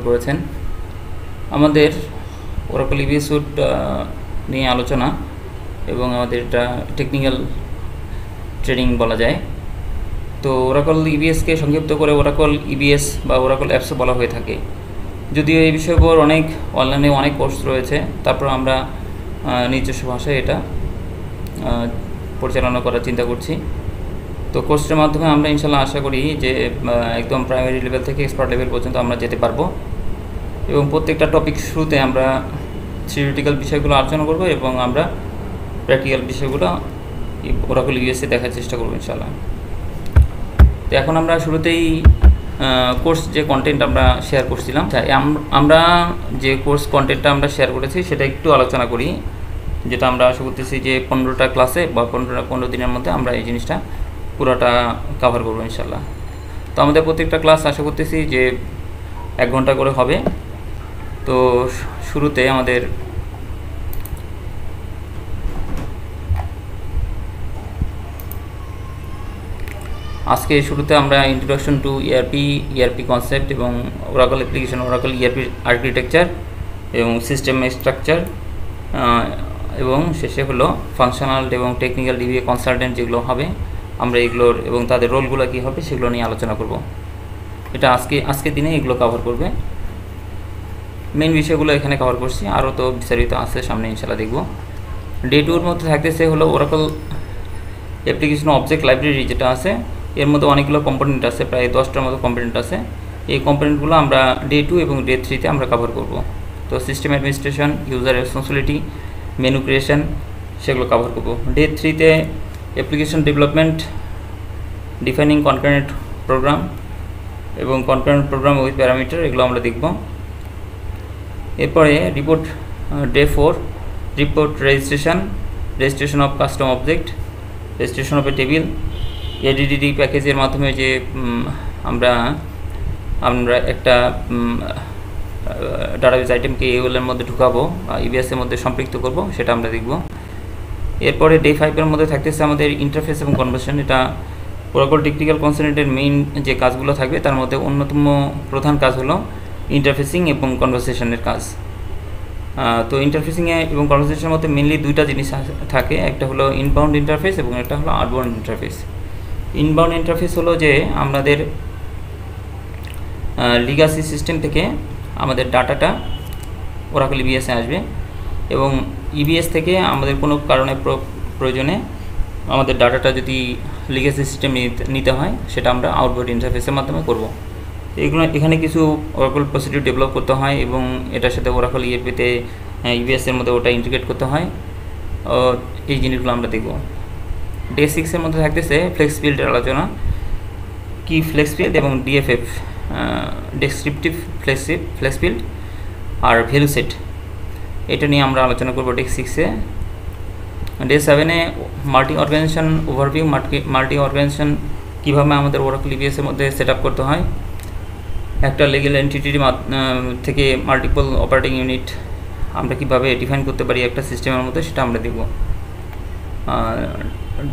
করেছেন। আমাদের Oracle EBS sweet নিয়ে আলোচনা এবং আমাদের এটা টেকনিক্যাল ট্রেনিং বলা যায়। তো ওরাকল ইবিএসকে সংক্ষিপ্ত করে ওরাকল ইবিএস বা ওরাকল অ্যাপসও বলা হয়ে থাকে। যদিও এই বিষয়ের উপর অনলাইনে অনেক কোর্স রয়েছে, তারপর আমরা নিজস্ব ভাষায় এটা পরিচালনা করার চিন্তা করছি। তো কোর্সের মাধ্যমে আমরা ইনশাল্লাহ আশা করি যে একদম প্রাইমারি লেভেল থেকে এক্সপার্ট লেভেল পর্যন্ত আমরা যেতে পারবো এবং প্রত্যেকটা টপিক শুরুতে আমরা থিওরিটিক্যাল বিষয়গুলো আলোচনা করব এবং আমরা প্র্যাকটিক্যাল বিষয়গুলো ওরাকল ইবিএসে দেখার চেষ্টা করবো ইনশাল্লাহ। তো এখন আমরা শুরুতেই কোর্স যে কন্টেন্ট আমরা শেয়ার করছিলাম, আমরা যে কোর্স কন্টেন্টটা আমরা শেয়ার করেছি সেটা একটু আলোচনা করি, যেটা আমরা আশা করতেছি যে 15টা ক্লাসে বা 15 দিনের মধ্যে আমরা এই জিনিসটা পুরোটা কভার করবো ইনশাল্লাহ। তো আমাদের প্রত্যেকটা ক্লাস আশা করতেছি যে 1 ঘন্টা করে হবে। তো শুরুতে আমাদের আজকে শুরুতে আমরা ইন্ট্রোডাকশন টু ইআরপি কনসেপ্ট এবং Oracle application, Oracle ERP architecture এবং সিস্টেম স্ট্রাকচার এবং শেষে হলো ফাংশনাল এবং টেকনিক্যাল ডিবিএ কনসালটেন্ট যেগুলো হবে, আমরা এগুলোর এবং তাদের রোলগুলো কী হবে সেগুলো নিয়ে আলোচনা করব। এটা আজকের দিনে এগুলো কভার করবে। মেইন বিষয়গুলো এখানে কভার করছি, আরও তো বিস্তারিত আছে সামনে ইনশাল্লাহ দেখব। ডে 2-র মধ্যে থাকতেছে হলো ওরাকল অ্যাপ্লিকেশন অবজেক্ট লাইব্রেরি যেটা আছে, এর মধ্যে অনেকগুলো কম্পোনেন্ট আছে, প্রায় 10টার মতো কম্পোনেন্ট আছে। এই কম্পোনেন্টগুলো আমরা ডে 2 এবং ডে 3-তে আমরা কভার করব। তো system administration, user responsibility, menu creation সেগুলো কভার করব। ডে 3-তে application development, defining concurrent program এবং কনকারেন্ট প্রোগ্রাম উইথ প্যারামিটার, এগুলো আমরা দেখব। এরপরে report day 4, report registration of custom object, registration of a table, এডিডিডি প্যাকেজের মাধ্যমে যে আমরা একটা ডাটাবেস আইটেমকে এওএলের মধ্যে ঢুকাবো বা ইবিএসের মধ্যে সম্পৃক্ত করব, সেটা আমরা দেখব। এরপরে ডে 5-এর মধ্যে থাকতেছে আমাদের ইন্টারফেস এবং কনভার্সন। এটা ওরাকল টেকনিক্যাল কনসালটেন্টের মেইন যে কাজগুলো থাকবে তার মধ্যে অন্যতম প্রধান কাজ হলো ইন্টারফেসিং এবং কনভারসেশনের কাজ। তো ইন্টারফেসিংয়ে এবং কনভারসেশনের মধ্যে মেনলি 2টা জিনিস থাকে, একটা হলো ইনবাউন্ড ইন্টারফেস এবং একটা হলো আউটবাউন্ড ইন্টারফেস। ইনবাউন্ড ইন্টারফেস হলো যে আমাদের লিগাসি সিস্টেম থেকে আমাদের ডাটাটা ওরাকল ইবিএসে আসবে এবং ইবিএস থেকে আমাদের কোনো কারণে প্রয়োজনে আমাদের ডাটাটা যদি লিগাসি সিস্টেম নিতে হয় সেটা আমরা আউটবাউন্ড ইন্টারফেসের মাধ্যমে করব। এখানে কিছু ওরাকল প্রসিডিউর ডেভেলপ করতে হয় এবং এটার সাথে ওরাকল ইআরপিতে ইবিএসের মধ্যে ওটা ইন্টিগ্রেট করতে হয়। এই জিনিসগুলো আমরা দেখব। ডে 6-এর মধ্যে থাকতেছে ফ্লেক্স ফিল্ডের আলোচনা, কি ফ্লেক্স ফিল্ড এবং ডিএফএফ, ডেসক্রিপটিভ ফ্লেক্স ফিল্ড আর ভ্যালু সেট, এটা নিয়ে আমরা আলোচনা করব ডে 6-এ। ডে 7-এ multi organization overview, multi organization কীভাবে আমাদের ওরাকল ইবিএসের মধ্যে সেট আপ করতে হয়, একটা লিগ্যাল এন্টিটির থেকে মাল্টিপল অপারেটিং ইউনিট আমরা কীভাবে ডিফাইন করতে পারি একটা সিস্টেমের মধ্যে, সেটা আমরা দেখব।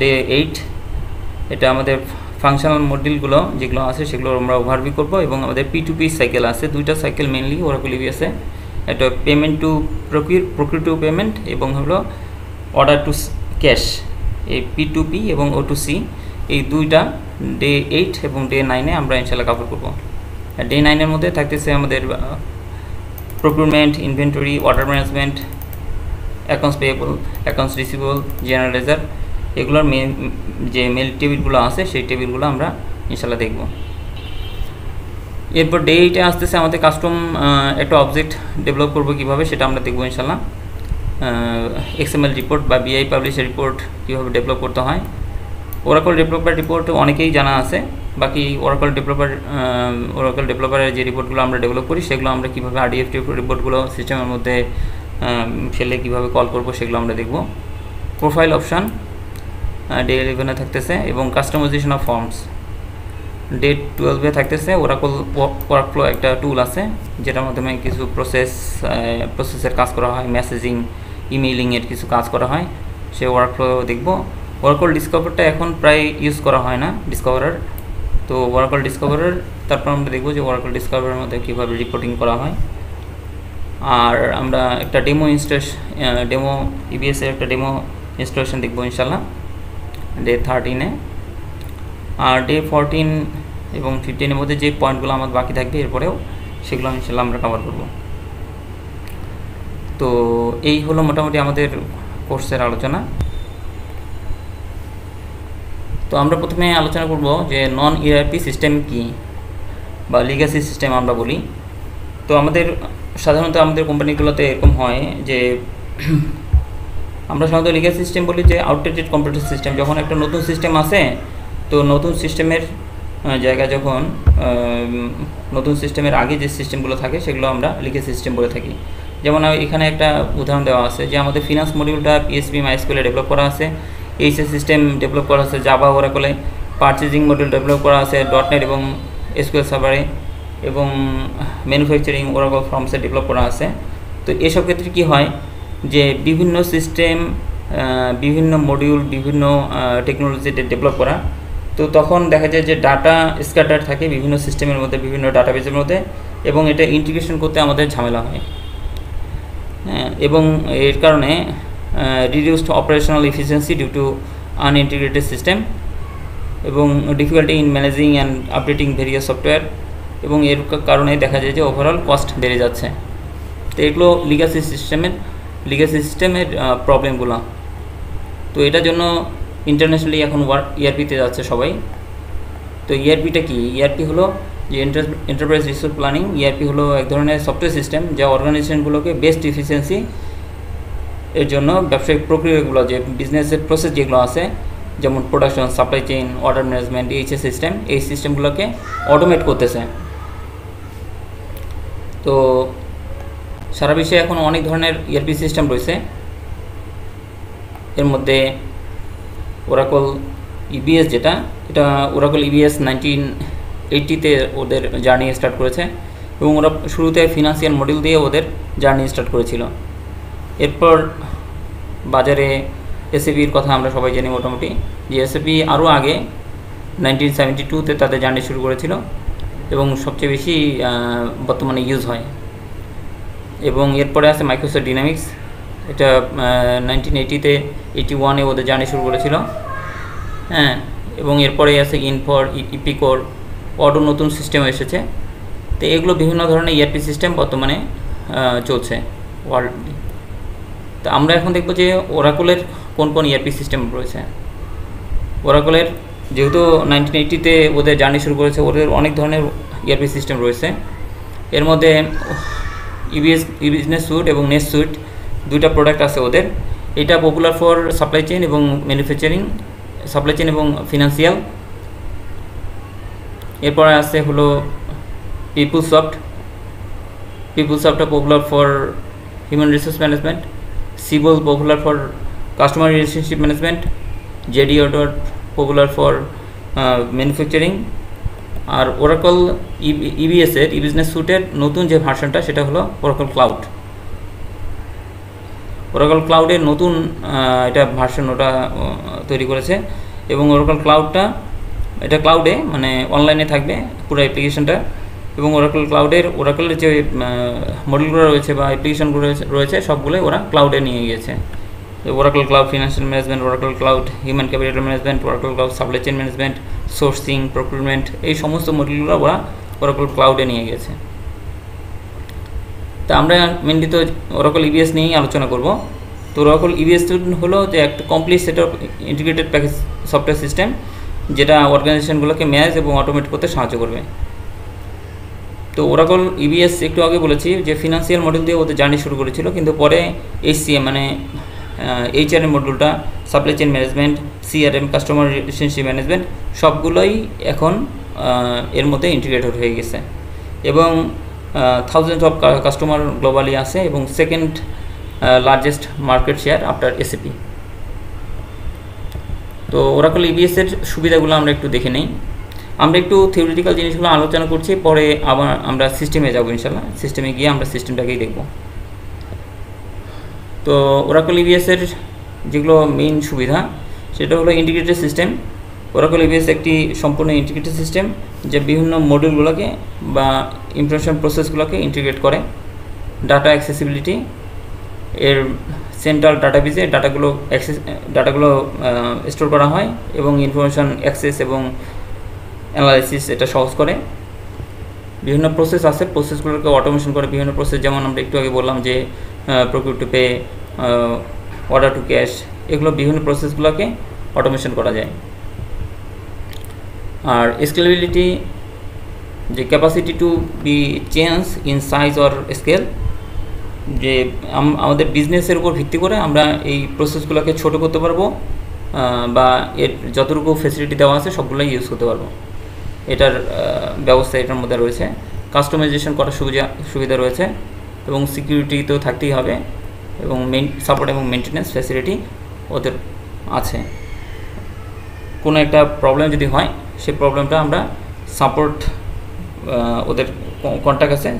ডে 8 এটা আমাদের ফাংশনাল মডিউলগুলো যেগুলো আছে সেগুলো আমরা ওভারভিউ করব এবং আমাদের P2P সাইকেল আছে, 2টা সাইকেল মেনলি ওরাকল ইবিএসে, একটা payment to procure to payment এবং হলো অর্ডার টু ক্যাশ, এই P2P এবং O2C, এই 2টা ডে 8 এবং ডে 9-এ আমরা ইনশাল্লাহ কভার করব। ডে 9-এর মধ্যে থাকতেছে আমাদের procurement, inventory, order management, accounts payable, accounts receivable, general ledger, এগুলোর যে মেল টেবিলগুলো আছে সেই টেবিলগুলো আমরা ইনশাল্লাহ দেখব। এরপর ডে 8-এ আসতেছে আমাদের কাস্টম একটা অবজেক্ট ডেভেলপ করবো কীভাবে, সেটা আমরা দেখব ইনশাল্লাহ। XML রিপোর্ট বা BI পাবলিশের রিপোর্ট কীভাবে ডেভেলপ করতে হয়। ওরাকল ডেভেলপার রিপোর্ট অনেকেই জানা আছে, বাকি ওরাকল ডেভেলপারের যে রিপোর্টগুলো আমরা ডেভেলপ করি সেগুলো আমরা কীভাবে RDF রিপোর্টগুলো সিস্টেমের মধ্যে ফেলে কীভাবে কল করব সেগুলো আমরা দেখব। প্রোফাইল অপশান ডে 11-এ থাকতেছে এবং কাস্টমাইজেশন অফ ফর্মস। ডে 12-এ থাকতেছে ওরাকল ওয়ার্কফ্লো, একটা টুল আছে যেটার মাধ্যমে কিছু প্রসেসের কাজ করা হয়, মেসেজিং, ইমেইলিংয়ের কিছু কাজ করা হয়, সে ওয়ার্কফ্লো দেখব। ওরাকল ডিসকভারটা এখন প্রায় ইউজ করা হয় না, ডিসকভারার তো ওরাকল ডিসকভারের তারপর আমরা দেখব যে ওরাকল ডিসকভারের মধ্যে কীভাবে রিপোর্টিং করা হয়। আর আমরা একটা ডেমো ইবিএসের একটা ডেমো ইনস্টলেশন দেখবো ইনশাল্লাহ ডে 13-এ। আর ডে 14 এবং 15-এর মধ্যে যে পয়েন্টগুলো আমার বাকি থাকবে এরপরেও সেগুলো ইনশাল্লাহ আমরা কভার করব। তো এই হলো মোটামুটি আমাদের কোর্সের আলোচনা। তো আমরা প্রথমে আলোচনা করব যে নন ইআরপি সিস্টেম কি, বা লিগ্যাসি সিস্টেম আমরা বলি। তো সাধারণত আমাদের কোম্পানিগুলোতে এরকম হয় যে আমরা সাধারণত লিগ্যাসি সিস্টেম বলি যে আউটডেটেড কম্পিউটার সিস্টেম। যখন একটা নতুন সিস্টেম আসে, তো নতুন সিস্টেমের জায়গায় যখন নতুন সিস্টেমের আগে যে সিস্টেমগুলো থাকে সেগুলো আমরা লিগ্যাসি সিস্টেম বলে থাকি। যেমন এখানে একটা উদাহরণ দেওয়া আছে যে আমাদের ফিনান্স মডিউলটা পিএসপি মাইস্কুলে ডেভেলপ করা আছে, এইচএস সিস্টেম ডেভেলপ করা আছে জাভা ওরাকলে, পারচেজিং মডিউল ডেভেলপ করা আছে ডটনেট এবং এসকিউএল সার্ভারে, এবং ম্যানুফ্যাকচারিং ওরাকল ফর্মসে ডেভেলপ করা আছে। তো এসব ক্ষেত্রে কী হয় যে বিভিন্ন সিস্টেম, বিভিন্ন মডিউল, বিভিন্ন টেকনোলজিতে ডেভেলপ করা, তো তখন দেখা যায় যে ডাটা স্ক্যাটার থাকে বিভিন্ন সিস্টেমের মধ্যে, বিভিন্ন ডাটাবেসের মধ্যে, এবং এটা ইন্টিগ্রেশন করতে আমাদের ঝামেলা হয়। এবং এর কারণে reduced operational efficiency due to unintegrated system, এবং difficulty in managing and updating various software, এবং এর কারণে দেখা যায় যে ওভারঅল কস্ট বেড়ে যাচ্ছে। তো এগুলো লিগ্যাসি সিস্টেমের প্রবলেমগুলো। তো এটার জন্য ইন্টারন্যাশনালি এখন ইআরপিতে যাচ্ছে সবাই। তো ইআরপিটা কি? ইআরপি হলো যে এন্টারপ্রাইজ রিসোর্স প্ল্যানিং। ইআরপি হলো এক ধরনের সফটওয়্যার সিস্টেম যা অর্গানাইজেশনগুলোকে বেস্ট এফিসিয়েন্সি এর জন্য ব্যবসায়িক প্রক্রিয়াগুলো, যে বিজনেসের প্রসেস যেগুলো আছে, যেমন production, supply chain, order management, HS system, এই সিস্টেমগুলোকে অটোমেট করতেছে। তো সারা বিশ্বে এখন অনেক ধরনের ইআরপি সিস্টেম রয়েছে। এর মধ্যে ওরাকল ইবিএস, এটা ওরাকল ইবিএস 1980-তে ওদের জার্নি স্টার্ট করেছে, এবং ওরা শুরুতে ফিনান্সিয়াল মডিউল দিয়ে ওদের জার্নি স্টার্ট করেছিল। এরপর বাজারে এসএপির কথা আমরা সবাই জানি মোটামুটি, যে এসএপি আরও আগে 1972-তে তাদের জার্নি শুরু করেছিল, এবং সবচেয়ে বেশি বর্তমানে ইউজ হয়। এবং এরপরে আছে মাইক্রোসফট ডিনামিক্স, এটা 1981-তে ওদের জার্নি শুরু করেছিল। হ্যাঁ, এবং এরপরে আছে ইনফর, ইপিকোর, অটো নতুন সিস্টেম এসেছে। তো এগুলো বিভিন্ন ধরনের ইআরপি সিস্টেম বর্তমানে চলছে ওয়ার্ল্ড। তো আমরা এখন দেখব যে ওরাকলের কোন কোন ইআরপি সিস্টেম রয়েছে। ওরাকলের যেহেতু 1980-তে ওদের জার্নি শুরু করেছে, ওদের অনেক ধরনের ইআরপি সিস্টেম রয়েছে। এর মধ্যে বিজনেস সুইট এবং নেট সুইট দুইটা প্রোডাক্ট আছে ওদের। এটা পপুলার ফর সাপ্লাই চেইন এবং ম্যানুফ্যাকচারিং, সাপ্লাই চেইন এবং ফিনান্সিয়াল। এরপরে আছে হলো PeopleSoft popular for human resource management, Siebel popular for customer relationship management, JDO dot popular for manufacturing. আর ওরাকল ইবিএসের বিজনেস সুটের নতুন যে ভার্সনটা সেটা হলো ওরাকল ক্লাউড। ওরাকল ক্লাউডের নতুন এটা ভার্সন ওটা তৈরি করেছে, এবং ওরাকল ক্লাউডটা এটা ক্লাউডে মানে অনলাইনে থাকবে পুরো অ্যাপ্লিকেশনটা, এবং ওরাকলের যে মডেলগুলো রয়েছে বা অ্যাপ্লিকেশনগুলো রয়েছে সবগুলোই ওরা ক্লাউডে নিয়ে গিয়েছে। Oracle cloud financial management, Oracle cloud human capital management, Oracle cloud supply chain management, sourcing, procurement, এই সমস্ত মডেলগুলো ওরা ওরাকল ক্লাউডে নিয়ে গেছে। তা আমরা মেনলি তো ওরাকল ইবিএস নিয়েই আলোচনা করব। তো ওরাকল ইবিএস হলো যে একটা complete set of integrated package software system, যেটা অর্গানাইজেশনগুলোকে ম্যানেজ এবং অটোমেট করতে সাহায্য করবে। তো ওরাকল ইবিএস একটু আগে বলেছি যে ফিনান্সিয়াল মডেল দিয়ে ওদের জার্নি শুরু করেছিল, কিন্তু পরে এইচসিএম মানে এইচআরএম মডেলটা, supply chain management, CRM, customer relationship management, সবগুলোই এখন এর মধ্যে ইন্টিগ্রেটেড হয়ে গেছে, এবং থাউজেন্ডস অফ কাস্টমার গ্লোবালি আছে, এবং second largest market share after SAP. তো ওরাকল ইবিএসের সুবিধাগুলো আমরা একটু দেখে নেই। আমরা একটু থিওরিটিক্যাল জিনিসগুলো আলোচনা করছি, পরে আবার আমরা সিস্টেমে যাব ইনশাল্লাহ। সিস্টেমে গিয়ে আমরা সিস্টেমটাকেই দেখব। তো ওরাকল ইবিএসের যেগুলো মেইন সুবিধা সেটা হলো ইন্টিগ্রেটেড সিস্টেম, ওরাকল ইবিএস একটি সম্পূর্ণ ইন্টিগ্রেটেড সিস্টেম যা বিভিন্ন মডিউলগুলোকে বা ইনফরমেশন প্রসেসগুলোকে ইন্টিগ্রেট করে। ডাটা অ্যাক্সেসিবিলিটি, এর সেন্ট্রাল ডাটাবেজে ডাটাগুলো স্টোর করা হয় এবং ইনফরমেশন অ্যাক্সেস এবং অ্যানালাইসিস এটা সহজ করে। বিভিন্ন প্রসেস আছে, প্রসেসগুলোকে অটোমেশন করে। বিভিন্ন প্রসেস যেমন আমরা একটু আগে বললাম যে procure to pay, order to cash, এগুলো বিভিন্ন প্রসেসগুলোকে অটোমেশন করা যায়। আর স্কেলেবিলিটি, যে capacity to be change in size or scale, যে আমাদের বিজনেসের উপর ভিত্তি করে আমরা এই প্রসেসগুলোকে ছোট করতে পারবো বা এর যতটুকু ফেসিলিটি দেওয়া আছে সবগুলোই ইউজ করতে পারবো। এটার ব্যবস্থা এটার মধ্যে রয়েছে। কাস্টমাইজেশন করার সুবিধা রয়েছে এবং সিকিউরিটি তো থাকতেই হবে এবং সাপোর্ট এবং মেনটেন্যান্স ফ্যাসিলিটি ওদের আছে। কোনো একটা প্রবলেম যদি হয় সেই প্রবলেমটা আমরা সাপোর্ট, ওদের কন্ট্যাক্ট আছে,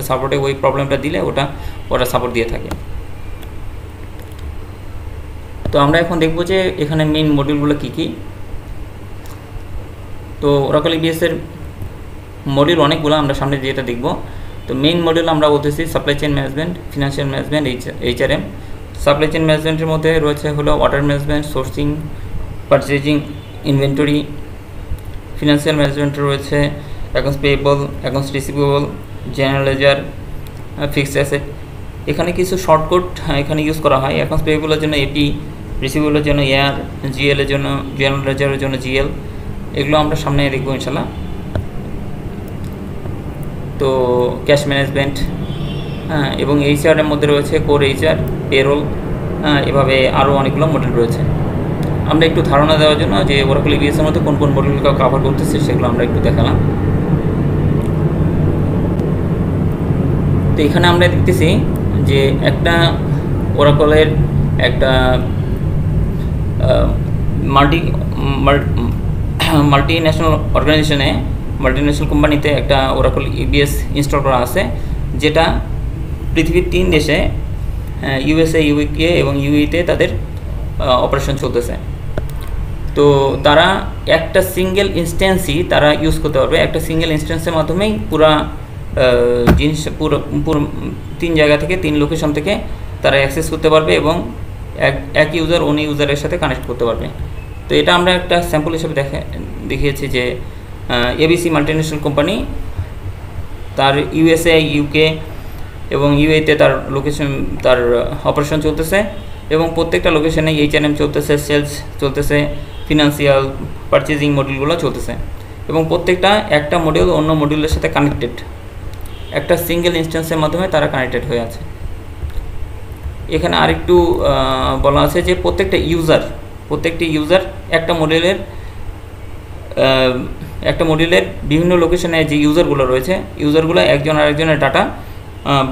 সাপোর্টে ওই প্রবলেমটা দিলে ওরা সাপোর্ট দিয়ে থাকে। তো আমরা এখন দেখব যে এখানে মেইন মডিউলগুলো কী কী। তো ওরাকল ইবিএসের মডিউল অনেকগুলো, আমরা সামনে যেটা দেখব। তো মেইন মডিউল আমরা বলতেছি supply chain management, financial management, HRM. Supply chain ম্যানেজমেন্টের মধ্যে রয়েছে হলো order management, sourcing, purchasing, inventory. Financial ম্যানেজমেন্টে রয়েছে accounts payable, accounts receivable, general ledger, fixed asset. এখানে কিছু শর্টকাট এখানে ইউজ করা হয়। অ্যাকাউন্টস পেয়েবলের জন্য এপি, রিসিভেবলের জন্য এআর, জিএলের জন্য, জেনারেল লেজারের জন্য জিএল। এগুলো আমরা সামনে দেখব ইনশাল্লাহ। তো ক্যাশ ম্যানেজমেন্ট, এবং এইচআরের মধ্যে রয়েছে কোর এইচআর, পেরোল, এভাবে আরও অনেকগুলো মডেল রয়েছে। আমরা একটু ধারণা দেওয়ার জন্য যে ওরাকল ইবিএসের মধ্যে কোন কোন মডেলগুলো কভার করতেছে সেগুলো আমরা একটু দেখালাম। তো এখানে আমরা দেখতেছি যে একটা ওরাকলের একটা মাল্টিন্যাশনাল অর্গানাইজেশনে, মাল্টিন্যাশনাল কোম্পানিতে একটা ওরাকল ইবিএস ইনস্টল করা আছে, যেটা পৃথিবীর 3 দেশে, ইউএসএ, ইউকে এবং ইউইতে তাদের অপারেশন চলতেছে। তো তারা একটা সিঙ্গেল ইনস্ট্যান্সই তারা ইউজ করতে পারবে। একটা সিঙ্গেল ইনস্ট্যান্সের মাধ্যমেই পুরো জিনিস পুরো 3 জায়গা থেকে 3 লোকেশন থেকে তারা অ্যাক্সেস করতে পারবে এবং এক ইউজার অন্য ইউজারের সাথে কানেক্ট করতে পারবে। তো এটা আমরা একটা স্যাম্পল হিসেবে দেখিয়েছি যে এবিসি মাল্টিন্যাশনাল কোম্পানি, তার ইউএসএ, ইউকে এবং ইউএতে তার অপারেশন চলতেছে এবং প্রত্যেকটা লোকেশনে এইচআরএম চলতেছে, সেলস চলতেছে, ফিনান্সিয়াল, পারচেজিং মডিউলগুলো চলতেছে এবং প্রত্যেকটা একটা মডিউল অন্য মডিউলের সাথে কানেক্টেড। একটা সিঙ্গেল ইনস্ট্যান্সের মাধ্যমে তারা কানেক্টেড হয়ে আছে। এখানে আরেকটু বলা আছে যে প্রত্যেকটি ইউজার একটা মডিউলের বিভিন্ন লোকেশনে যে ইউজারগুলো রয়েছে, ইউজারগুলো একজন আরেকজনের ডাটা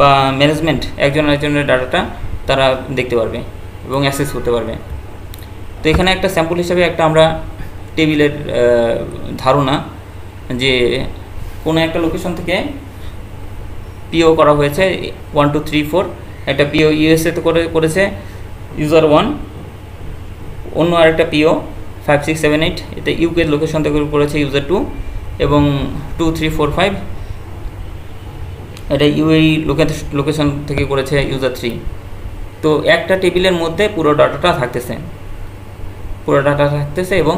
বা ম্যানেজমেন্ট একজন আরেকজনের ডাটাটা তারা দেখতে পারবে এবং অ্যাক্সেস করতে পারবে। তো এখানে একটা স্যাম্পল হিসেবে একটা আমরা টেবিলের ধারণা যে কোনো একটা লোকেশন থেকে পিও করা হয়েছে 1 2 3 4, একটা পিও ইউএসএতে করেছে ইউজার 1, অন্য আরেকটা পিও 5 6 7 8 এটা ইউকে লোকেশন থেকে করেছে ইউজার 2 এবং 2 3 4 5 এটা ইউএই লোকেশন থেকে করেছে ইউজার 3। তো একটা টেবিলের মধ্যে পুরো ডাটাটা থাকতেছে এবং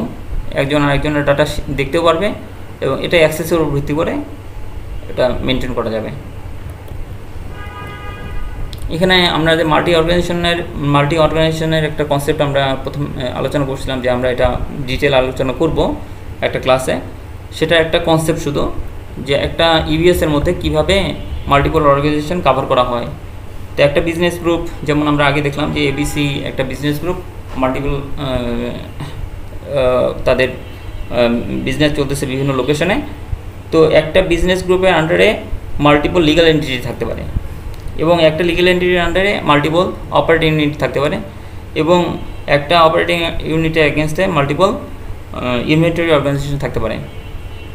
একজন আরেকজনের ডাটা দেখতেও পারবে এবং এটা অ্যাক্সেসের উপর ভিত্তি করে এটা মেনটেন করা যাবে। এখানে আমরা যে মাল্টি অর্গানাইজেশনের একটা কনসেপ্ট আমরা প্রথম আলোচনা করছিলাম যে আমরা এটা ডিটেল আলোচনা করব একটা ক্লাসে। সেটা একটা কনসেপ্ট শুধু যে একটা ইবিএসের মধ্যে কিভাবে মাল্টিপল অর্গানাইজেশন কভার করা হয়। তো একটা বিজনেস গ্রুপ, যেমন আমরা আগে দেখলাম যে এবিসি একটা বিজনেস গ্রুপ, মাল্টিপল তাদের বিজনেস চলতেছে বিভিন্ন লোকেশনে। তো একটা বিজনেস গ্রুপের আন্ডারে মাল্টিপল লিগ্যাল এন্টিটি থাকতে পারে এবং একটা লিগ্যাল এন্টিটির আন্ডারে মাল্টিপল অপারেটিং ইউনিট থাকতে পারে এবং একটা অপারেটিং ইউনিটের এগেনস্টে মাল্টিপল ইনভেন্টরি অর্গানাইজেশন থাকতে পারে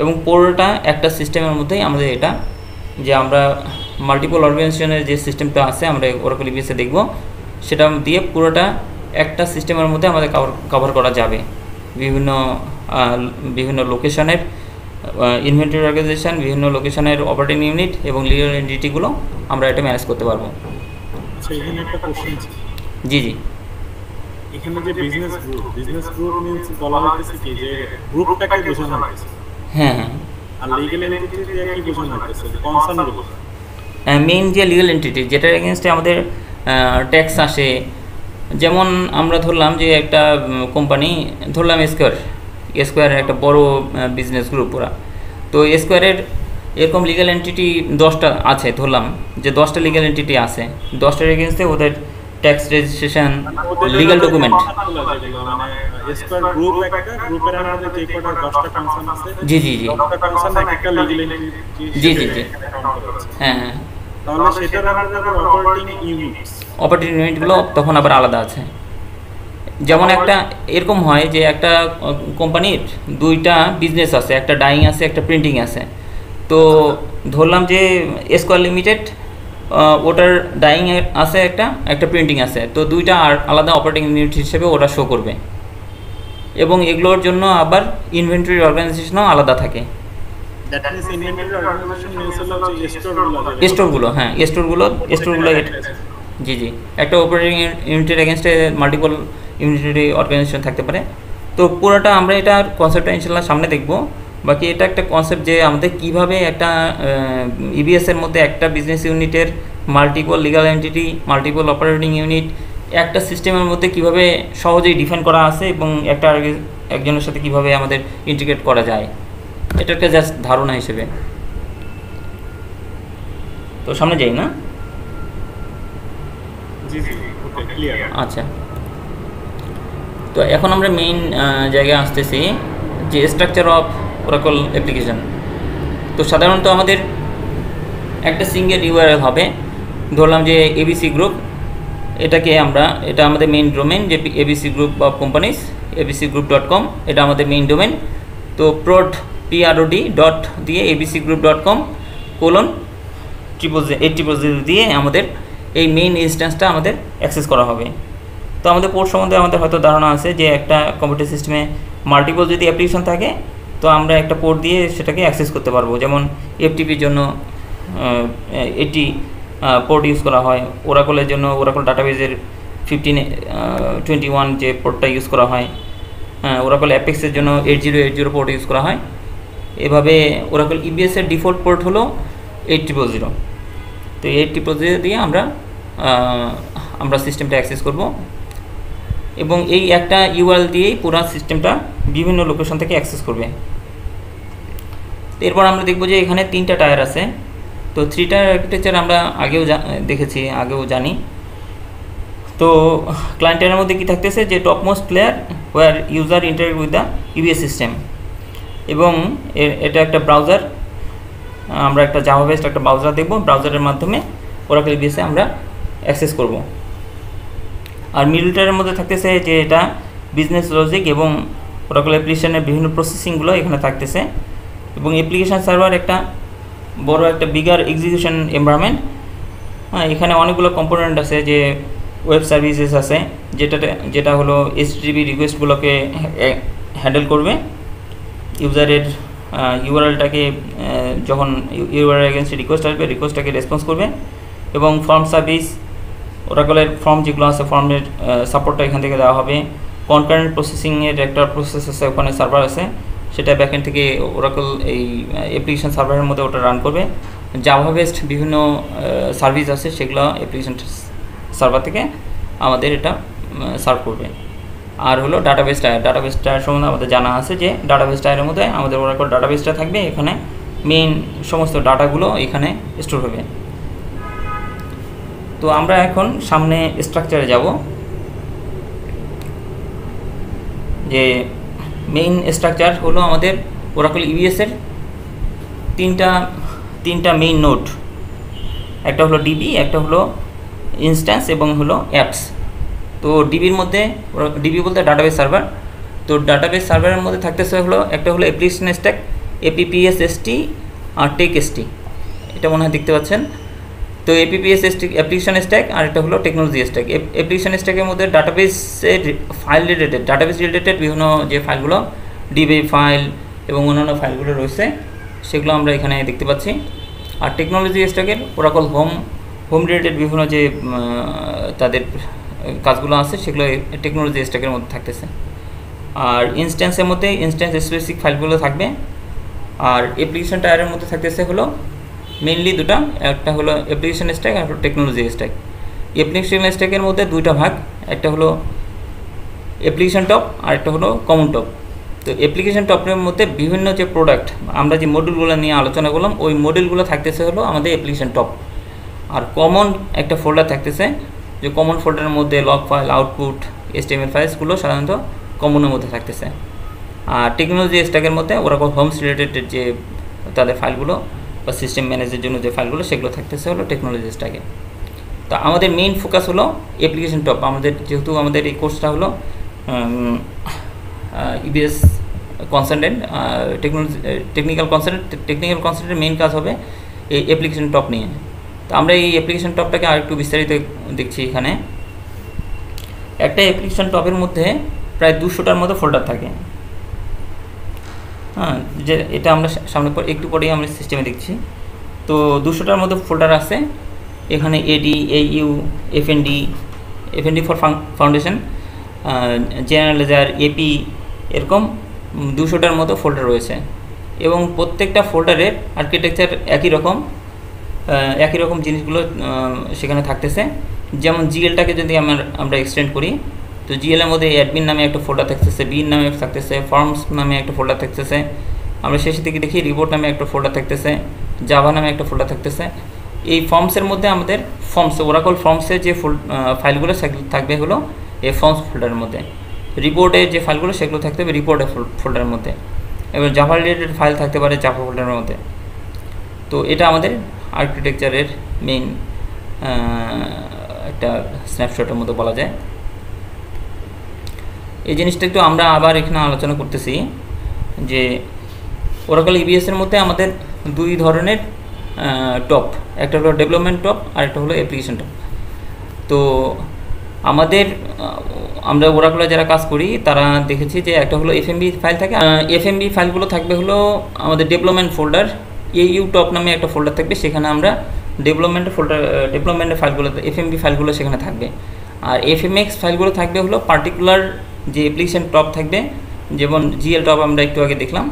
এবং পুরোটা একটা সিস্টেমের মধ্যেই আমাদের এটা যে আমরা মাল্টিপল অর্গানাইজেশনের যে সিস্টেমটা আছে আমরা ওরাকল ইবিএসে দেখব, সেটা দিয়ে পুরোটা একটা সিস্টেমের মধ্যে আমাদের কভার করা যাবে। বিভিন্ন বিভিন্ন লোকেশনের ইনভেন্টরি অর্গানাইজেশন, বিভিন্ন লোকেশনের অপারেটিং ইউনিট এবং লিগাল এন্টিটিগুলো আমরা এটা ম্যানেজ করতে পারবো। আচ্ছা, এখানে একটা কোশ্চেন আছে। জি জি। এখানে যে বিজনেস গ্রুপ মিন্স বলা হচ্ছে কি যে গ্রুপটাকে বোঝানো হচ্ছে। হ্যাঁ হ্যাঁ। আর লিগ্যাল এন্টিটি দিয়ে কি বোঝানো হচ্ছে? Concern group. মেইন যে লিগাল এন্টিটি যেটার এগেনস্টে আমাদের ট্যাক্স আসে, যেমন আমরা ধরলাম যে একটা কোম্পানি, ধরলাম স্কোয়ারের একটা বড় বিজনেস গ্রুপ ওরা। তো স্কোয়ারের এরকম লিগাল এন্টিটি 10টা আছে, ধরলাম যে 10টা লিগাল এন্টিটি আছে, 10টার এগেনস্টে ওদের tax registration, legal document. Square group একটা গ্রুপের আন্ডারে যে কটা 10টা কনসার্ন আছে, জি জি জি, 10টা কনসার্ন একটা লিগ্যাল এন্টিটি। জি জি জি, হ্যাঁ হ্যাঁ। তাহলে সেটার আন্ডারে অপারেটিং ইউনিটস, অপারেটিং ইউনিটগুলো তখন আবার আলাদা আছে। যেমন একটা এরকম হয় যে একটা কোম্পানির 2টা বিজনেস আছে, একটা ডাইং আছে, একটা প্রিন্টিং আছে। তো ধরলাম যে স্কয়ার লিমিটেড, ওটার ডাইং আছে একটা প্রিন্টিং আছে, তো 2টা আর আলাদা অপারেটিং ইউনিট হিসেবে ওরা শো করবে। এবং এগুলোর জন্য আবার ইনভেন্টরি অর্গানাইজেশনও আলাদা থাকে। That means inventory organization means হলো যে স্টোরগুলো, হ্যাঁ স্টোরগুলো। জি জি, একটা অপারেটিং ইউনিটের এগেনস্টে মাল্টিপল ইউনিটারি অর্গানাইজেশন থাকতে পারে। তো পুরোটা আমরা এটার কনসেপ্টটা ইনশাল্লাহ সামনে দেখব। বাকি এটা একটা কনসেপ্ট যে আমাদের কীভাবে একটা ইবিএসের মধ্যে একটা বিজনেস ইউনিটের multiple legal entity, multiple operating unit একটা সিস্টেমের মধ্যে কিভাবে সহজেই ডিফাইন করা আছে এবং একজনের সাথে কিভাবে আমাদের ইন্টিগ্রেট করা যায়, এটা একটা জাস্ট ধারণা হিসেবে। তো সামনে যাই না? জি জি, ওকে, ক্লিয়ার। আচ্ছা, তো এখন আমরা মেইন জায়গায় আসতেছি যে স্ট্রাকচার অফ ওরাকল অ্যাপ্লিকেশন। তো সাধারণত আমাদের একটা সিঙ্গেল ইউআরএল হবে, ধরলাম যে এবিসি গ্রুপ, এটা আমাদের মেইন ডোমেন, যে ABC group of companies, abcgroup.com, এটা আমাদের মেইন ডোমেন। তো prod ডট দিয়ে abcgroup.com:800 দিয়ে আমাদের এই মেইন ইনস্ট্যান্সটা আমাদের অ্যাক্সেস করা হবে। তো আমাদের পোর্ট সম্বন্ধে আমাদের হয়তো ধারণা আছে যে একটা কম্পিউটার সিস্টেমে মাল্টিপল যদি অ্যাপ্লিকেশন থাকে তো আমরা একটা পোর্ট দিয়ে সেটাকে অ্যাক্সেস করতে পারবো। যেমন এফটিপির জন্য 80 পোর্ট ইউজ করা হয়, ওরাকলের জন্য ওরাকল ডাটাবেজের 1521 যে পোর্টটা ইউজ করা হয়, ওরাকল অ্যাপেক্সের জন্য 8080 পোর্ট ইউজ করা হয়। এভাবে ওরাকল ইবিএসের ডিফল্ট পোর্ট হলো 8000। তো 8000 দিয়ে আমরা সিস্টেমটা অ্যাক্সেস করব এবং এই একটা ইউআরএল দিয়েই পুরো সিস্টেমটা বিভিন্ন লোকেশন থেকে অ্যাক্সেস করবে। এরপর আমরা দেখব যে এখানে 3টা টায়ার আছে। তো 3 টায়ার আর্কিটেকচার আমরা আগেও জানি। তো ক্লায়েন্টের মধ্যে কি থাকতেছে যে topmost layer where user interact with the EBS system, এবং এটা একটা ব্রাউজার, আমরা একটা জাভা বেসড একটা ব্রাউজার দেখব, ব্রাউজারের মাধ্যমে ওরাকল ইবিএসে আমরা অ্যাক্সেস করব। আর মিডল টায়ারের মধ্যে থাকতেছে যে এটা বিজনেস লজিক এবং ওরাকল অ্যাপ্লিকেশনের বিভিন্ন প্রসেসিংগুলো এখানে থাকতেছে, এবং অ্যাপ্লিকেশন সার্ভার একটা বড় একটা বিগার এক্সিকিউশন এনভায়রনমেন্ট। এখানে অনেকগুলো কম্পোনেন্ট আছে, যে ওয়েব সার্ভিসেস আছে যেটা হলো HTTP রিকোয়েস্টগুলোকে হ্যান্ডেল করবে, ইউজারের ইউআরএলটাকে যখন ইউআরএল এগেনস্টে রিকোয়েস্ট আসবে রিকোয়েস্টটাকে রেসপন্স করবে, এবং ফর্ম সার্ভিস, ওরাকলের ফর্ম যেগুলো আছে ফর্মের সাপোর্টটা এখান থেকে দেওয়া হবে। কনকারেন্ট প্রসেসিংয়ের একটা প্রসেস আছে, ওখানে সার্ভার আছে, সেটা ব্যাকএন্ড থেকে ওরাকল এই অ্যাপ্লিকেশন সার্ভারের মধ্যে ওটা রান করবে। জাভা বেসড বিভিন্ন সার্ভিস আছে, সেগুলো অ্যাপ্লিকেশন সার্ভার থেকে আমাদের এটা সার্ভ করবে। আর হলো ডাটাবেস টায়ার সম্বন্ধে আমাদের জানা আছে যে ডাটাবেস টায়ারের মধ্যে আমাদের ওরাকল ডাটাবেসটা থাকবে, এখানে মেইন সমস্ত ডাটাগুলো এখানে স্টোর হবে। তো আমরা এখন সামনে স্ট্রাকচারে যাব, যে মেইন স্ট্রাকচার হলো আমাদের ওরাকল ইবিএসের তিনটা মেইন নোড, একটা হলো ডিবি, একটা হলো ইনস্ট্যান্স এবং হলো অ্যাপস। তো ডিবির মধ্যে, ডিবি বলতে ডাটাবেস সার্ভার, তো ডাটাবেস সার্ভারের মধ্যে থাকতেছে একটা হলো অ্যাপ্লিকেশন স্ট্যাক, APPSST আর টেক এসটি, এটা মনে হয় দেখতে পাচ্ছেন। তো তো এপিপিএস অ্যাপ্লিকেশন স্ট্যাক আর একটা হলো টেকনোলজি স্ট্যাক। অ্যাপ্লিকেশন স্ট্যাকের মধ্যে ডাটাবেসের ফাইল রিলেটেড, ডাটাবেস রিলেটেড বিভিন্ন যে ফাইলগুলো ডিবি ফাইল এবং অন্যান্য ফাইলগুলো রয়েছে সেগুলো আমরা এখানে দেখতে পাচ্ছি। আর টেকনোলজি স্ট্যাকের ওরাকল হোম রিলেটেড বিভিন্ন যে তাদের কাজগুলো আছে সেগুলো টেকনোলজি স্ট্যাকের মধ্যে থাকতেছে। আর ইনস্ট্যান্সের মধ্যে ইনস্ট্যান্স স্পেসিফিক ফাইলগুলো থাকবে। আর অ্যাপ্লিকেশন টায়ারের মধ্যে থাকতেছে হলো মেইনলি দুটা, একটা হলো অ্যাপ্লিকেশন স্ট্যাক আর টেকনোলজি স্ট্যাক। অ্যাপ্লিকেশন স্ট্যাকের মধ্যে দুইটা ভাগ, একটা হলো অ্যাপ্লিকেশন টপ আর একটা হলো কমন টপ। তো অ্যাপ্লিকেশন টপের মধ্যে বিভিন্ন যে প্রোডাক্ট আমরা যে মডিউলগুলো নিয়ে আলোচনা করলাম ওই মডিউলগুলো থাকতেছে হলো আমাদের অ্যাপ্লিকেশন টপ। আর কমন একটা ফোল্ডার থাকতেছে, যে কমন ফোল্ডারের মধ্যে লগ ফাইল, আউটপুট, HTML ফাইলসগুলো সাধারণত কমনের মধ্যে থাকতেছে। আর টেকনোলজি স্ট্যাকের মধ্যে ওরাকল হোমস রিলেটেড যে তাদের ফাইলগুলো বা সিস্টেম ম্যানেজের জন্য যে ফাইলগুলো সেগুলো থাকতেছে হলো টেকনোলজি স্ট্যাকে। তো আমাদের মেইন ফোকাস হলো অ্যাপ্লিকেশন টপ। আমাদের যেহেতু আমাদের এই কোর্সটা হলো EBS কনসালটেন্ট, টেকনিক্যাল কনসালটেন্টের মেইন কাজ হবে এই অ্যাপ্লিকেশন টপ নিয়ে। তো আমরা এই অ্যাপ্লিকেশন টপটাকে আরেকটু বিস্তারিত দেখছি। এখানে একটা অ্যাপ্লিকেশন টপের মধ্যে প্রায় 200টার মতো ফোল্ডার থাকে। হ্যাঁ, যে এটা আমরা সামনে একটু পরেই আমরা সিস্টেমে দেখছি। তো 200টার মতো ফোল্ডার আছে এখানে। AD, AU, FND for foundation, general ledger, AP, এরকম 200টার মতো ফোল্ডার রয়েছে। এবং প্রত্যেকটা ফোল্ডারের আর্কিটেকচার একই রকম জিনিসগুলো সেখানে থাকতেছে। যেমন জিএলটাকে যদি আমরা এক্সটেন্ড করি, তো জিএলের মধ্যে অ্যাডমিন নামে একটা ফোল্ডার থাকতেছে, বিন নামে থাকতেছে, ফর্মস নামে একটা ফোল্ডার থাকতেছে। আমরা শেষের দিকে দেখি রিপোর্ট নামে একটা ফোল্ডার থাকতেছে, জাভা নামে একটা ফোল্ডার থাকতেছে। এই ফর্মসের মধ্যে আমাদের ওরাকল ফর্মসের যে ফাইলগুলো সেগুলো থাকবে হলো এই ফর্মস ফোল্ডারের মধ্যে। রিপোর্টের যে ফাইলগুলো সেগুলো থাকতে হবে রিপোর্টের ফোল্ডারের মধ্যে। এবার জাভা রিলেটেড ফাইল থাকতে পারে জাভা ফোল্ডারের মধ্যে। তো এটা আমাদের আর্কিটেকচারের মেইন একটা স্ন্যাপশটের মতো বলা যায়। এই জিনিসটা একটু আমরা আবার এখানে আলোচনা করতেছি যে ওরাকল EBS-এর মধ্যে আমাদের দুই ধরনের টপ, একটা হলো ডেভেলপমেন্ট টপ আর একটা হলো অ্যাপ্লিকেশন টপ। তো আমরা ওরাকলে যারা কাজ করি তারা দেখেছি যে একটা হলো FMB ফাইল থাকে। FMB ফাইলগুলো থাকবে আমাদের ডেভেলপমেন্ট ফোল্ডার। AU টপ নামে একটা ফোল্ডার থাকবে, সেখানে আমরা ডেভেলপমেন্টের ফাইলগুলো, FMB ফাইলগুলো সেখানে থাকবে। আর FMX ফাইলগুলো থাকবে পার্টিকুলার যে অ্যাপ্লিকেশন টপ থাকবে, যেমন GL টপ আমরা একটু আগে দেখলাম।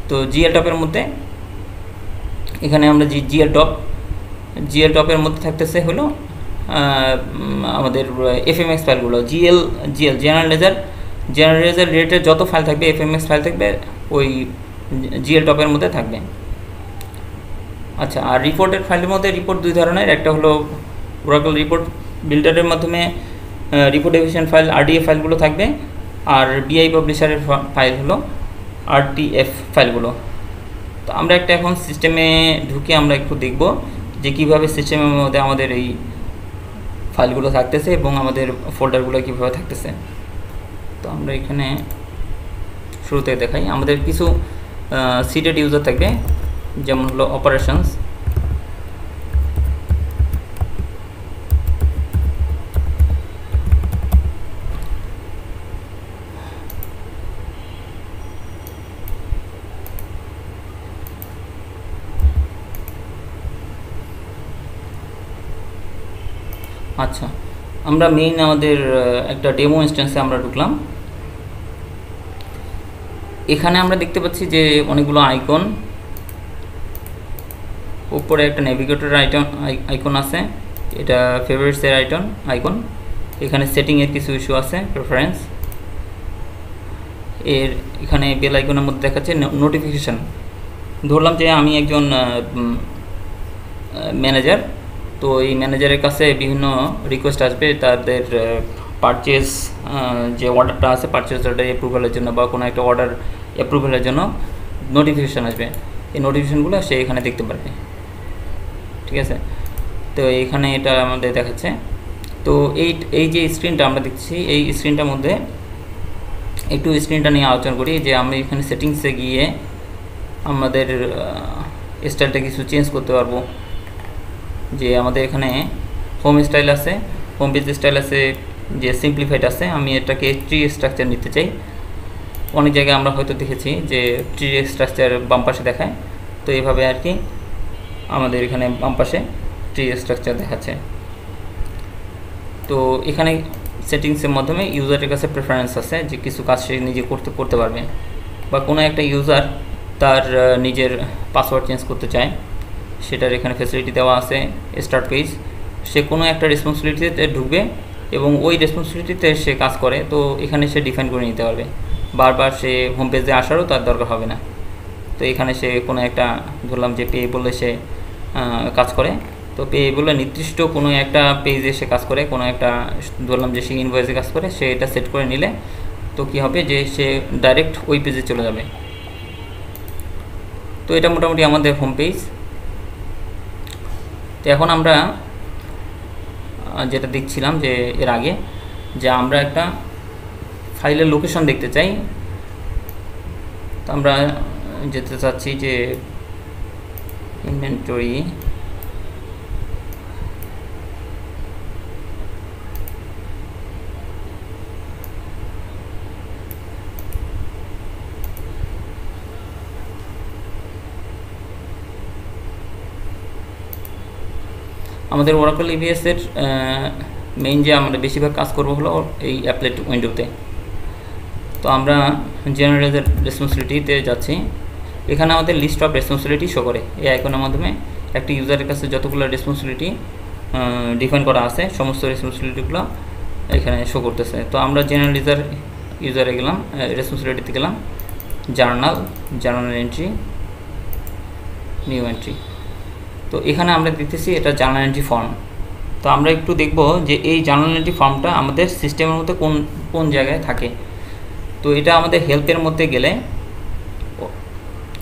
তো GL টপের মধ্যে এখানে আমরা GL টপের মধ্যে থাকতেছে আমাদের FMX ফাইলগুলো। GL জেনারেল লেজার রিলেটেড যত ফাইল থাকবে, FMX ফাইল থাকবে ওই GL টপের মধ্যে থাকবে। আচ্ছা, আর রিপোর্টের ফাইলের মধ্যে রিপোর্ট দুই ধরনের, একটা হলো ওরাকল রিপোর্ট বিল্ডারের মাধ্যমে রিপোর্ট এফিশিয়েন্ট ফাইল RDF ফাইলগুলো থাকবে। আর BI পাবলিশারের ফাইল হলো RTF ফাইলগুলো। তো আমরা এখন সিস্টেমে ঢুকে আমরা একটু দেখব যে কীভাবে সিস্টেমের মধ্যে আমাদের এই ফাইলগুলো থাকতেছে এবং আমাদের ফোল্ডারগুলো কীভাবে থাকতেছে। তো আমরা এখানে শুরুতে দেখাই, আমাদের কিছু সিটেড ইউজার থাকবে, যেমন হলো অপারেশনস। আচ্ছা, আমরা মেইন আমাদের একটা ডেমো ইনস্ট্যান্সে আমরা ঢুকলাম। এখানে আমরা দেখতে পাচ্ছি যে অনেকগুলো আইকন, উপরে একটা নেভিগেটর আইকন আছে, এটা ফেভারিটসের আইকন। এখানে সেটিংয়ের কিছু ইস্যু আছে, প্রেফারেন্স। এখানে বেল আইকনের মধ্যে দেখাচ্ছে নোটিফিকেশান। ধরলাম যে আমি একজন ম্যানেজার, তো এই ম্যানেজারের কাছে বিভিন্ন রিকোয়েস্ট আসবে তাদের পারচেজ যে অর্ডারটা আছে, পারচেজ অর্ডার অ্যাপ্রুভালের জন্য বা কোনো একটা অর্ডার অ্যাপ্রুভালের জন্য নোটিফিকেশান আসবে। এই নোটিফিকেশানগুলো সে এখানে দেখতে পারবে। ঠিক আছে, তো এইখানে এটা আমাদের দেখাচ্ছে। তো এই যে স্ক্রিনটা আমরা দেখছি, এই স্ক্রিনটার মধ্যে একটু স্ক্রিনটা নিয়ে আলোচনা করি যে আমি এখানে সেটিংসে গিয়ে আমাদের স্টাইলটা কিছু চেঞ্জ করতে পারবো। যে আমাদের এখানে হোম স্টাইল আছে, হোম পেজ স্টাইল আছে, যে সিম্পলিফাইড আছে। আমি এটাকে ট্রি স্ট্রাকচার নিতে চাই। অনেক জায়গায় আমরা হয়তো দেখেছি যে ট্রি স্ট্রাকচার বাম পাশে দেখায়, তো এইভাবে আর কি আমাদের এখানে বাম পাশে ট্রি স্ট্রাকচার দেখাচ্ছে। তো এখানে সেটিংসের মাধ্যমে ইউজারের কাছে প্রেফারেন্স আছে যে কিছু কাজ সে নিজে করতে পারবে, বা কোনো একটা ইউজার তার নিজের পাসওয়ার্ড চেঞ্জ করতে চায়, সেটার এখানে ফ্যাসিলিটি দেওয়া আছে। স্টার্ট পেজ, সে কোনো একটা রেসপন্সিবিলিটিতে ঢুকবে এবং ওই রেসপন্সিবিলিটিতে সে কাজ করে, তো এখানে সে ডিফাইন করে নিতে পারবে। বারবার সে হোম পেজে আসারও তার দরকার হবে না। তো এখানে সে কোনো একটা ধরলাম যে পে বলে সে কাজ করে, তো পে বলে নির্দিষ্ট কোনো একটা পেজে সে কাজ করে, কোনো একটা ধরলাম যে সে ইনভয়েসে কাজ করে, সে এটা সেট করে নিলে তো কী হবে যে সে ডাইরেক্ট ওই পেজে চলে যাবে। তো এটা মোটামুটি আমাদের হোম পেজ। তো এখন আমরা যেটা দেখছিলাম যে এর আগে, যে আমরা একটা ফাইলের লোকেশন দেখতে চাই। তো আমরা যেতে চাচ্ছি যে ইনভেন্টরি, আমাদের ওরাকল ইবিএস এর মেইন যে আমরা বেশিরভাগ কাজ করবো হলো এই অ্যাপলেট উইন্ডোতে। তো আমরা জেনারেল রেসপন্সিবিলিটিতে যাচ্ছি। এখানে আমাদের লিস্ট অফ রেসপন্সিবিলিটি শো করে। এই আইকনের মাধ্যমে একটা ইউজারের কাছে যতগুলো রেসপন্সিবিলিটি ডিফাইন করা আছে সমস্ত রেসপন্সিবিলিটিগুলো এখানে শো করতেছে। তো আমরা জেনারেল ইউজারে গেলাম, রেসপন্সিবিলিটিতে গেলাম, জার্নাল এন্ট্রি, নিউ এন্ট্রি। তো এখানে আমরা দেখতেছি এটা জার্নাল এন্ট্রি ফর্ম। তো আমরা একটু দেখব যে এই জার্নাল এন্ট্রি ফর্মটা আমাদের সিস্টেমের মধ্যে কোন জায়গায় থাকে। তো এটা আমাদের হেল্পের মধ্যে গেলে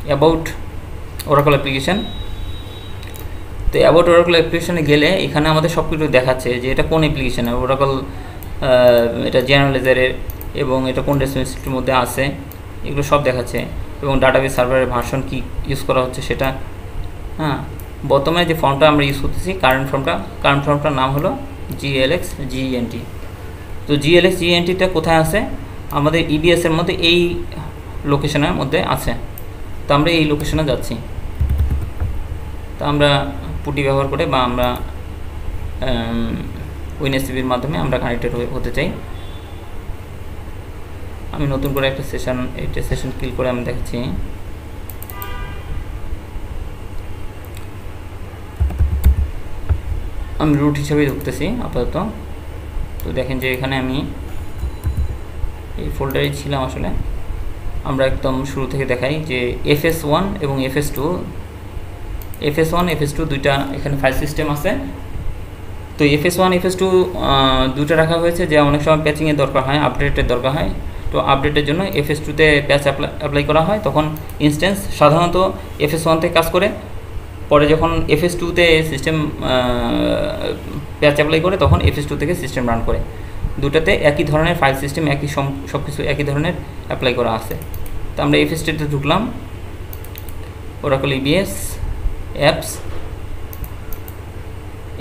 অ্যাবাউট ওরাকল অ্যাপ্লিকেশন, তো অ্যাবাউট ওরাকল অ্যাপ্লিকেশনে গেলে এখানে আমাদের সব কিছু দেখাচ্ছে যে এটা কোন অ্যাপ্লিকেশানে ওরাকল, এটা জেনারেলাইজারের এবং এটা কোন রেসপন্সিবিলিটির মধ্যে আছে, এগুলো সব দেখাচ্ছে। এবং ডাটাবেস সার্ভারের ভার্সন কি ইউজ করা হচ্ছে সেটা। হ্যাঁ, বর্তমানে যে ফর্মটা আমরা ইউজ করতেছি কারেন্ট ফর্মটার নাম হলো GLX GENT। তো GLX GENTটা কোথায় আছে? আমাদের ইবিএস এর মধ্যে এই লোকেশনের মধ্যে আছে। তো আমরা এই লোকেশনে যাচ্ছি। তো আমরা পুটি ব্যবহার করে বা আমরা উইনএসসিবির মাধ্যমে আমরা কানেক্টেড হতে চাই। আমি নতুন করে একটা সেশন ক্লিক করে আমি দেখাচ্ছি। আমি রুট হিসাবে ঢুকতেছি আপাতত। তো দেখেন যে এখানে আমি এই ফোল্ডারে ছিলাম। আসলে আমরা একদম শুরু থেকে দেখাই যে FS1 এবং FS2 দুইটা এখানে ফাইল সিস্টেম আছে। তো FS1 FS2 দুটো রাখা হয়েছে যে অনেক সময় প্যাচিংয়ের দরকার হয়, আপডেটের দরকার হয়। তো আপডেটের জন্য FS2তে প্যাচ অ্যাপ্লাই করা হয়। তখন ইনস্ট্যান্স সাধারণত FS1তে কাজ করে, পরে যখন FS2তে সিস্টেম প্যাচ অ্যাপ্লাই করে তখন FS2 থেকে সিস্টেম রান করে। দুটাতে একই ধরনের ফাইল সিস্টেম, একই সব কিছু একই ধরনের অ্যাপ্লাই করা আছে। তো আমরা FS2তে ঢুকলাম, ওরাকল ইবিএস অ্যাপস।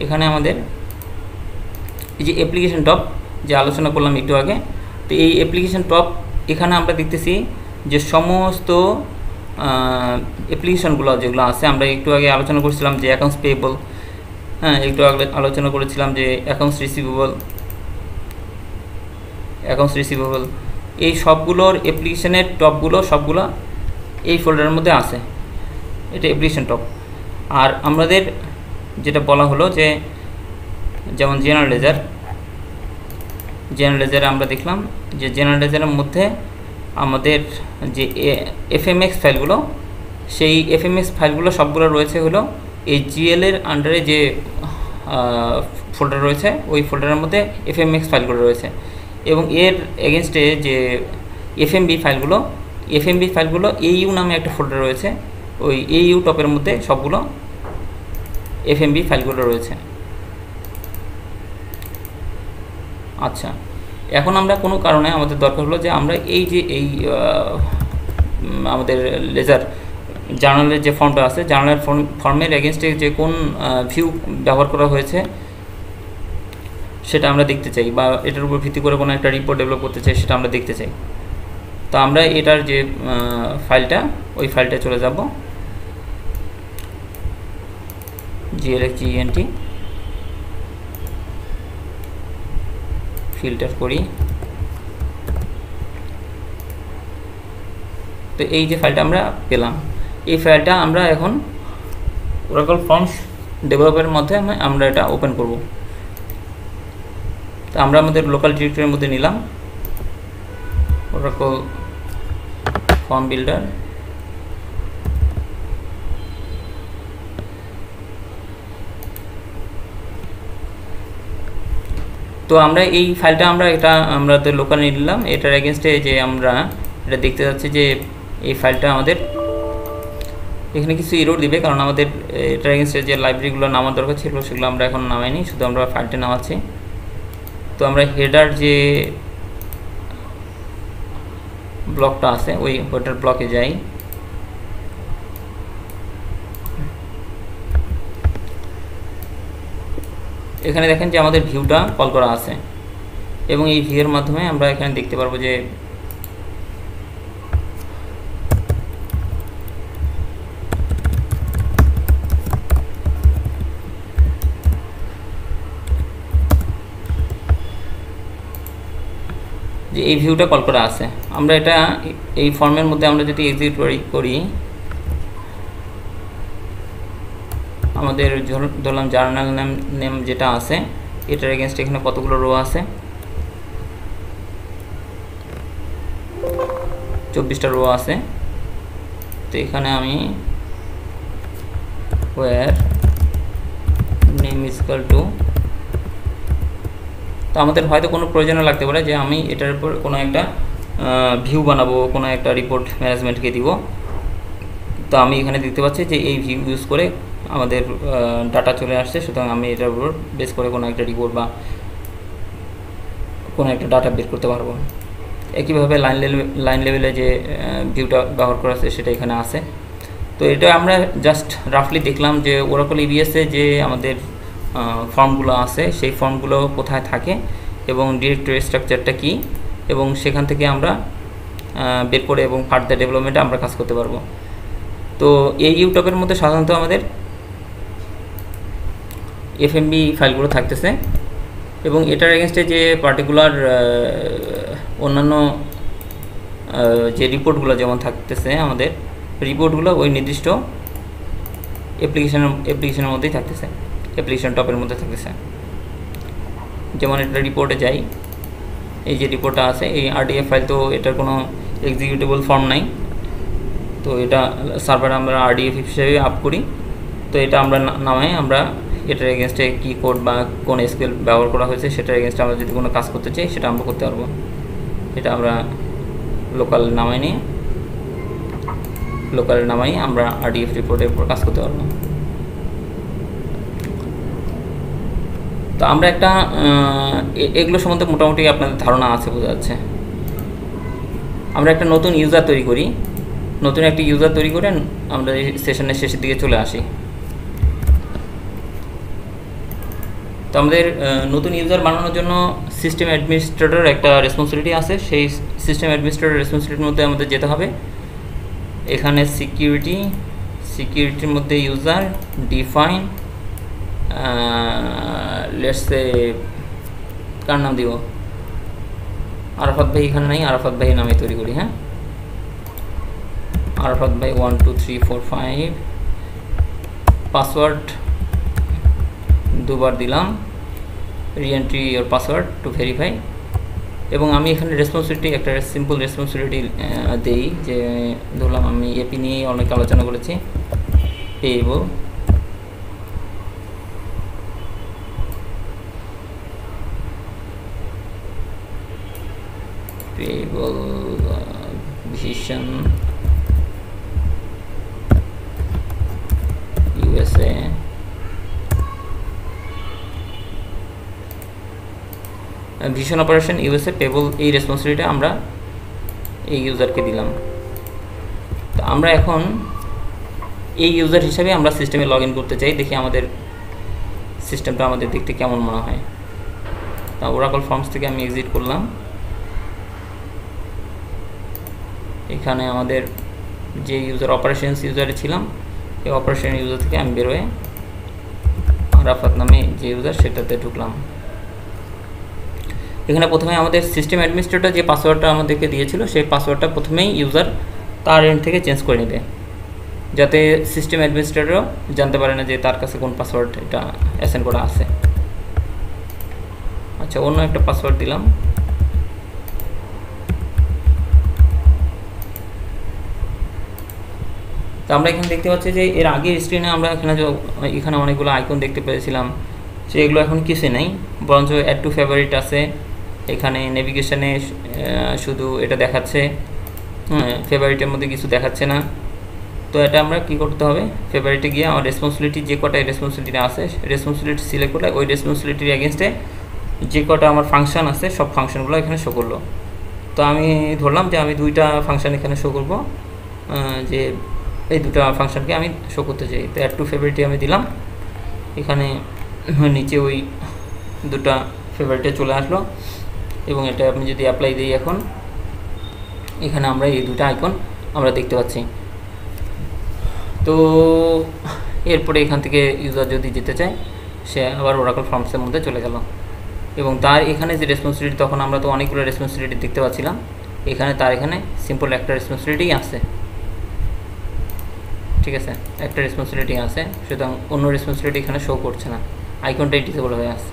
এখানে আমাদের এই যে অ্যাপ্লিকেশন টপ যে আলোচনা করলাম একটু আগে, তো এই অ্যাপ্লিকেশন টপ এখানে আমরা দেখতেছি যে সমস্ত অ্যাপ্লিকেশনগুলো যেগুলো আছে, আমরা একটু আগে আলোচনা করেছিলাম যে অ্যাকাউন্টস পেয়েবল, হ্যাঁ একটু আগে আলোচনা করেছিলাম যে অ্যাকাউন্টস রিসিভেবল, এই সবগুলোর অ্যাপ্লিকেশনের টপগুলো সবগুলো এই ফোল্ডারের মধ্যে আছে। এটা অ্যাপ্লিকেশন টপ। আর আমাদের যেটা বলা হলো যে যেমন জেনারেলাইজারে আমরা দেখলাম যে জেনারেলাইজারের মধ্যে আমাদের যে FMX ফাইলগুলো, সেই FMX ফাইলগুলো সবগুলো রয়েছে হলো এই GL এর আন্ডারে যে ফোল্ডার রয়েছে ওই ফোল্ডারের মধ্যে FMX ফাইলগুলো রয়েছে। এবং এর এগেনস্টে যে FMB ফাইলগুলো AU নামে একটা ফোল্ডার রয়েছে, ওই AU টপের মধ্যে সবগুলো FMB ফাইলগুলো রয়েছে। আচ্ছা, এখন আমরা কোনো কারণে আমাদের দরকার হলো যে আমরা এই যে আমাদের জার্নালের যে ফর্মটা আছে, জার্নালের ফর্মের এগেনস্টে যে কোন ভিউ ব্যবহার করা হয়েছে সেটা আমরা দেখতে চাই, বা এটার উপর ভিত্তি করে কোনো একটা রিপোর্ট ডেভেলপ করতে চাই, সেটা আমরা দেখতে চাই। তো আমরা এটার যে ফাইলটা, ওই ফাইলটা চলে যাব, glxgent ফিল্টার করি। তো এই যে ফাইলটা আমরা পেলাম, এই ফাইলটা আমরা এখন ওরাকল ফর্মস ডেভেলপের মধ্যে আমরা এটা ওপেন করব। তো আমরা আমাদের লোকাল ডিরেক্টরির মধ্যে নিলাম ওরাকল ফর্ম বিল্ডার। তো আমরা এই ফাইলটা আমরা তো লোকাল নিলাম, এটার এগেনস্টে যে আমরা এটা দেখতে যাচ্ছি যে এই ফাইলটা আমাদের এখানে কিছু এরর দিবে, কারণ আমাদের এটার এগেনস্টে যে লাইব্রেরিগুলো নামার দরকার ছিল সেগুলো আমরা এখন নামাইনি, শুধু আমরা ফাইলটা নামাচ্ছি। তো আমরা হেডার যে ব্লকটা আছে ওই হেডার ব্লকে যাই। এখানে দেখেন যে আমাদের ভিউটা কল করা আছে, এবং এই ভিউয়ের মাধ্যমে আমরা এখানে দেখতে পারবো যে এই ভিউটা কল করা আছে। আমরা এটা এই ফর্মের মধ্যে আমরা যদি এক্সিকিউট করি, আমাদের ধরলাম জার্নাল নেম যেটা আছে এটার এগেনস্ট এখানে কতগুলো রো আছে, 24টা রো আছে। তো এখানে আমি where name is equal to, তো আমাদের হয়তো কোনো প্রয়োজনে লাগতে পারে যে আমি এটার উপর কোনো একটা ভিউ বানাবো, কোনো একটা রিপোর্ট ম্যানেজমেন্টকে দিব। তো আমি এখানে দেখতে পাচ্ছি যে এই ভিউ ইউজ করে আমাদের ডাটা চলে আসছে, সুতরাং আমি এটার উপর বেস করে কোনো একটা রিপোর্ট বা কোনো একটা ডাটা বের করতে পারবো। একইভাবে লাইন লেভেলে যে ভিউটা ব্যবহার করা আছে সেটা এখানে আছে। তো এটা আমরা জাস্ট রাফলি দেখলাম যে ওরাকল ইবিএসে যে আমাদের ফর্মগুলো আছে সেই ফর্মগুলো কোথায় থাকে এবং ডিরেক্টরি স্ট্রাকচারটা কী, এবং সেখান থেকে আমরা বের করে এবং ফার্দার ডেভেলপমেন্টে আমরা কাজ করতে পারবো। তো এই ইউটিউবের মধ্যে সাধারণত আমাদের এফএমবি ফাইলগুলো থাকতেছে, এবং এটার এগেনস্টে যে পার্টিকুলার অন্যান্য যে রিপোর্টগুলো যেমন থাকতেছে, আমাদের রিপোর্টগুলো ওই নির্দিষ্ট অ্যাপ্লিকেশনের মধ্যেই থাকতেছে, অ্যাপ্লিকেশন টপের মধ্যে থাকতেছে। যেমন এটা রিপোর্টে যাই, এই যে রিপোর্টটা আছে এই আরডিএফ ফাইল, তো এটার কোনো এক্সিকিউটেবল ফর্ম নাই, তো এটা সার্ভারে আমরা আরডিএফ হিসেবে আপ করি। তো এটা আমরা নামাই, আমরা এটার এগেনস্টে কী কোড বা কোন এসকিউএল ব্যবহার করা হয়েছে সেটার এগেনস্টে আমরা যদি কোনো কাজ করতে চাই সেটা আমরা করতে পারবো। এটা আমরা লোকাল নামাই আমরা আরডিএফ রিপোর্টের উপর কাজ করতে পারবো। তো আমরা একটা এগুলো সম্বন্ধে মোটামুটি আপনাদের ধারণা আছে, বোঝা যাচ্ছে। আমরা একটা নতুন ইউজার তৈরি করি, নতুন একটি ইউজার তৈরি করে আমরা এই সেশনের শেষের দিকে চলে আসি। তো আমাদের নতুন ইউজার বানানোর জন্য সিস্টেম অ্যাডমিনিস্ট্রেটর একটা রেসপন্সিবিলিটি আছে, সেই সিস্টেম অ্যাডমিনিস্ট্রেটর রেসপন্সিবিলিটির মধ্যে আমাদের যেতে হবে। এখানে সিকিউরিটির মধ্যে ইউজার ডিফাইন, লেটস সে কার নাম দিব, আরাফাত ভাই এখানে নাই, আরাফাত ভাই নামে তৈরি করি। হ্যাঁ, আরাফাত ভাই 1 2 3 4 5, পাসওয়ার্ড দুবার দিলাম, re-entry your password to verify. এবং আমি এখানে রেসপন্সিবিলিটি একটা সিম্পল রেসপন্সিবিলিটি দেই, যে ধরলাম আমি এপি নিয়ে অনেক আলোচনা করেছি, payable vision USA, vision operation USA payable, এই রেসপন্সিবিলিটি আমরা এই ইউজারকে দিলাম। তো আমরা এখন এই ইউজার হিসাবে আমরা সিস্টেমে লগ ইন করতে চাই, দেখি আমাদের সিস্টেমটা আমাদের দেখতে কেমন মনে হয়। তা ওরাকল ফর্মস থেকে আমি এক্সিট করলাম। এখানে আমাদের যে ইউজার অপারেশনস ইউজারে ছিলাম, এই অপারেশন ইউজার থেকে আমি বেরোয় আরাফাত নামে যে ইউজার সেটাতে ঢুকলাম। এখানে প্রথমে আমাদের সিস্টেম অ্যাডমিনিস্ট্রেটর যে পাসওয়ার্ডটা আমাদেরকে দিয়েছিল সেই পাসওয়ার্ডটা প্রথমেই ইউজার তার এন্ড থেকে চেঞ্জ করে নেবে, যাতে সিস্টেম অ্যাডমিনিস্ট্রেটরও জানতে পারে না যে তার কাছে কোন পাসওয়ার্ড এটা অ্যাসাইন করা আছে। আচ্ছা, অন্য একটা পাসওয়ার্ড দিলাম। তো আমরা এখানে দেখতে পাচ্ছি যে এর আগের স্ক্রিনে আমরা এখানে অনেকগুলো আইকন দেখতে পেয়েছিলাম, সেগুলো এখন কিছু নেই, বরঞ্চ অ্যাড টু ফেভারিট আছে। এখানে নেভিগেশনে শুধু এটা দেখাচ্ছে, ফেভারিটের মধ্যে কিছু দেখাচ্ছে না। তো এটা আমরা কি করতে হবে, ফেভারিটে গিয়ে আমার রেসপন্সিবিলিটি যে কটা রেসপন্সিবিলিটি আছে রেসপন্সিবিলিটি সিলেক্ট করলে ওই রেসপন্সিবিলিটির এগেনস্টে যে কটা আমার ফাংশন আছে সব ফাংশনগুলো এখানে শো করলো। তো আমি ধরলাম যে আমি দুইটা ফাংশন এখানে শো করবো, যে এই দুটো ফাংশনকে আমি শো করতে চাই। তো অ্যাড টু ফেভারিটে আমি দিলাম, এখানে নিচে ওই দুটা ফেভারিটে চলে আসলো এবং এটা আপনি যদি অ্যাপ্লাই দিই এখন এখানে আমরা এই দুটো আইকন আমরা দেখতে পাচ্ছি। তো এরপরে এখান থেকে ইউজার যদি যেতে চায় সে আবার ওরাকল ফর্মসের মধ্যে চলে গেল এবং তার এখানে যে রেসপন্সিবিলিটি, তখন আমরা তো অনেকগুলো রেসপন্সিবিলিটি দেখতে পাচ্ছিলাম, এখানে তার এখানে সিম্পল একটা রেসপন্সিবিলিটি আছে। ঠিক আছে, একটা রেসপন্সিবিলিটি আছে, সুতরাং অন্য রেসপন্সিবিলিটি এখানে শো করছে না, আইকনটাই ডিসেবল হয়ে আছে।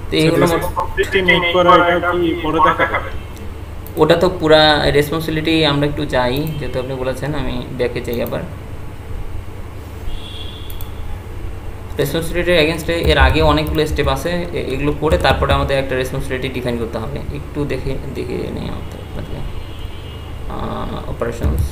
তো এইগুলো ওটা তো পুরা রেসপন্সিবিলিটি আমরা একটু যাই, যেহেতু আপনি বলেছেন আমি ব্যাকে যাই আবার। রেসপন্সিবিলিটির এগেনস্টে এর আগে অনেকগুলো স্টেপ আছে, এগুলো করে তারপরে আমাদের একটা রেসপন্সিবিলিটি ডিফাইন করতে হবে। একটু দেখে নিই আপনাদের অপারেশনস।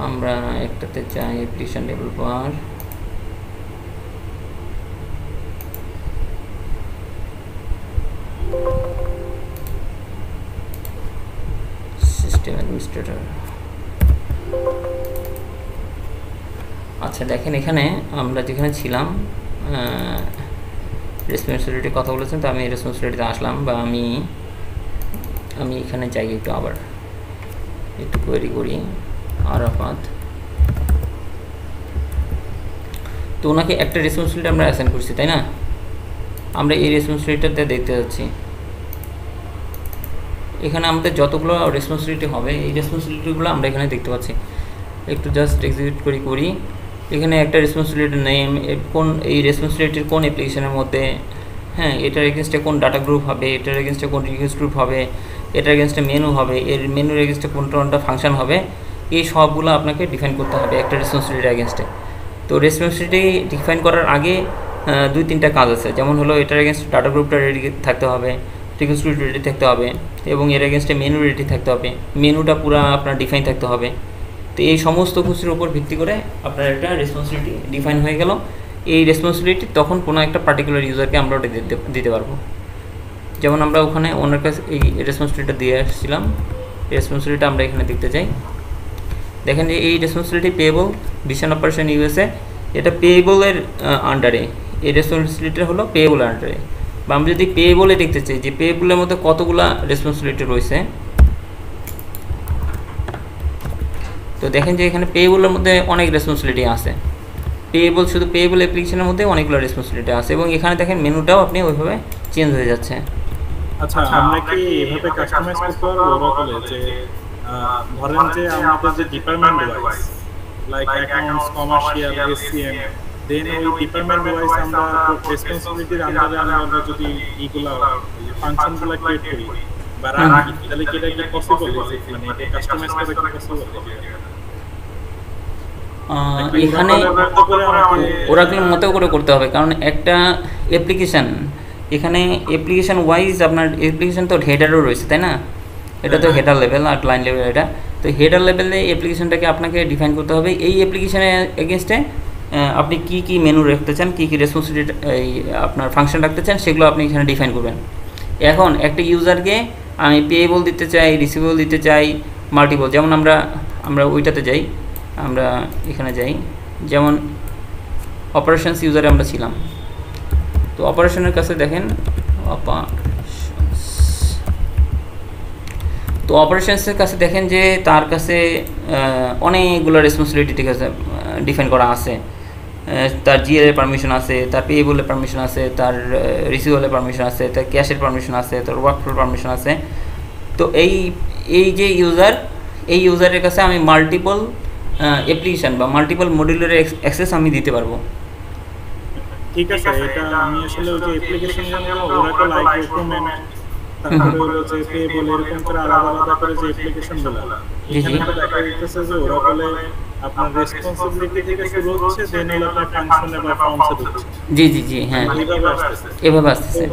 আমরা একটাতে চাই অ্যাপ্লিকেশন ডেভেলপার, সিস্টেম অ্যাডমিনিস্ট্রেটর। আচ্ছা দেখেন, এখানে আমরা যেখানে ছিলাম রেসপন্সিবিলিটির কথা বলেছেন, তো আমি রেসপন্সিবিলিটিতে আসলাম, বা আমি এখানে যাই একটু, আবার একটু কোয়েরি করি আরাফাত। তো ওনাকে একটা রেসপন্সিবিলিটি আমরা অ্যাসাইন করছি, তাই না? আমরা এই রেসপন্সিবিলিটিতে দেখতে যাচ্ছি, এখানে আমাদের যতগুলো রেসপন্সিবিলিটি হবে এই রেসপন্সিবিলিটিগুলো আমরা এখানে দেখতে পাচ্ছি। একটু জাস্ট এক্সিকিউট করি। এখানে একটা রেসপন্সিবিলিটির নেম, কোন এই রেসপন্সিবিলিটির কোন অ্যাপ্লিকেশনের মধ্যে, হ্যাঁ এটার এগেনস্টে কোন ডাটা গ্রুপ হবে, এটার এগেনস্টে কোন রিকোয়েস্ট গ্রুপ হবে, এটার এগেনস্টে মেনু হবে, এর মেনুর এগেনস্টে কোনটা ফাংশন হবে, এই সবগুলো আপনাকে ডিফাইন করতে হবে একটা রেসপন্সিবিলিটির এগেনস্টে। তো রেসপন্সিবিলিটি ডিফাইন করার আগে 2-3টা কাজ আছে, যেমন হলো এটার এগেনস্টে ডাটা গ্রুপটা রেডি থাকতে হবে, রিকোয়েস্ট গ্রুপ রেডি থাকতে হবে, এবং এর এগেনস্টে মেনু রেডি থাকতে হবে, মেনুটা পুরো আপনার ডিফাইন থাকতে হবে। তো এই সমস্ত কিছুর উপর ভিত্তি করে আপনার একটা রেসপন্সিবিলিটি ডিফাইন হয়ে গেল। এই রেসপন্সিবিলিটি তখন কোনো একটা পার্টিকুলার ইউজারকে আমরা ওটা দিতে পারবো। যেমন আমরা ওখানে ওনার কাছে এই রেসপন্সিবিলিটিটা দিয়ে আসছিলাম, রেসপন্সিবিলিটিটা আমরা এখানে দেখতে চাই। দেখেন যে এই responsibility payable vision operation USA, এটা পেয়েবলের আন্ডারে, এই রেসপন্সিবিলিটিটা হলো পেয়েবল আন্ডারে। বা আমরা যদি পেয়েবলে দেখতে চাই যে পেয়েবলের মধ্যে কতগুলা রেসপন্সিবিলিটি রয়েছে, তো দেখেন যে এখানে পেয়েবলের মধ্যে অনেক রেসপন্সিবিলিটি আছে, পেয়েবল শুধু পেয়েবল অ্যাপ্লিকেশনের মধ্যে অনেকগুলো রেসপন্সিবিলিটি আছে, এবং এখানে দেখেন মেনুটাও আপনি ওইভাবে চেঞ্জ হয়ে যাচ্ছে। আচ্ছা, আমরা কি এভাবে কাস্টমাইজ করতে পারবো ওরাকলে, যে ধরেন যে আমাদের যে department wise like accounts, commercial, SCM, then ওই ডিপার্টমেন্ট ওয়াইজ আমরা রেসপন্সিবিলিটির আন্ডারে আমরা যদি এইগুলা ফাংশনগুলো ক্রিয়েট করি বা রাখি, তাহলে কি এটা কি পসিবল? মানে এটা কাস্টমাইজ করা কি পসিবল? এখানে ওরাকলের মতো করে করতে হবে, কারণ একটা অ্যাপ্লিকেশান, এখানে অ্যাপ্লিকেশান ওয়াইজ আপনার অ্যাপ্লিকেশান তো হেডারও রয়েছে, তাই না? এটা তো হেডার লেভেল আর লাইন লেভেল। এটা তো হেডার লেভেলে অ্যাপ্লিকেশানটাকে আপনাকে ডিফাইন করতে হবে, এই অ্যাপ্লিকেশানের এগেনস্টে আপনি কি কি মেনু রাখতে চান, কি কি রেসপন্সিবিলিটি আপনার ফাংশন রাখতে চান, সেগুলো আপনি এখানে ডিফাইন করবেন। এখন একটা ইউজারকে আমি পেয়েবল দিতে চাই, রিসিভেবল দিতে চাই, মাল্টিপল, যেমন আমরা ওইটাতে যাই, আমরা এখানে যাই, যেমন অপারেশনস ইউজারে আমরা ছিলাম। তো অপারেশনের কাছে দেখেন, তো অপারেশনসের কাছে দেখেন যে তার কাছে অনেকগুলো রেসপন্সিবিলিটি ঠিক আছে ডিফাইন করা আছে। তার জিএলের পারমিশন আছে, তার পেয়েবলের পারমিশন আছে, তার রিসিভেবলের পারমিশন আছে, তার ক্যাশের পারমিশন আছে, তার ওয়ার্কফ্লোর পারমিশন আছে। তো এই যে এই ইউজারের কাছে আমি মাল্টিপল অ্যাপ্লিকেশন বা মাল্টিপল মডিউলের অ্যাক্সেস আমি দিতে পারবো। ঠিক আছে, এটা আমি আসলে ওই যে অ্যাপ্লিকেশন গুলো ওরাকল আইকিউ ডকুমেন্ট, তারপরে হলো যে পেয়েবল, এরকম করে আলাদা আলাদা করে যে অ্যাপ্লিকেশন গুলো, এখানে তো দেখা যাচ্ছে যে ওরাকলে আপনার রেসপন্সিবিলিটি থেকে শুরু হচ্ছে, দেন হলো আপনার ফাংশনে বা ফর্মসে ঢুকছে। জি জি জি, হ্যাঁ, এভাবে আসতেছে।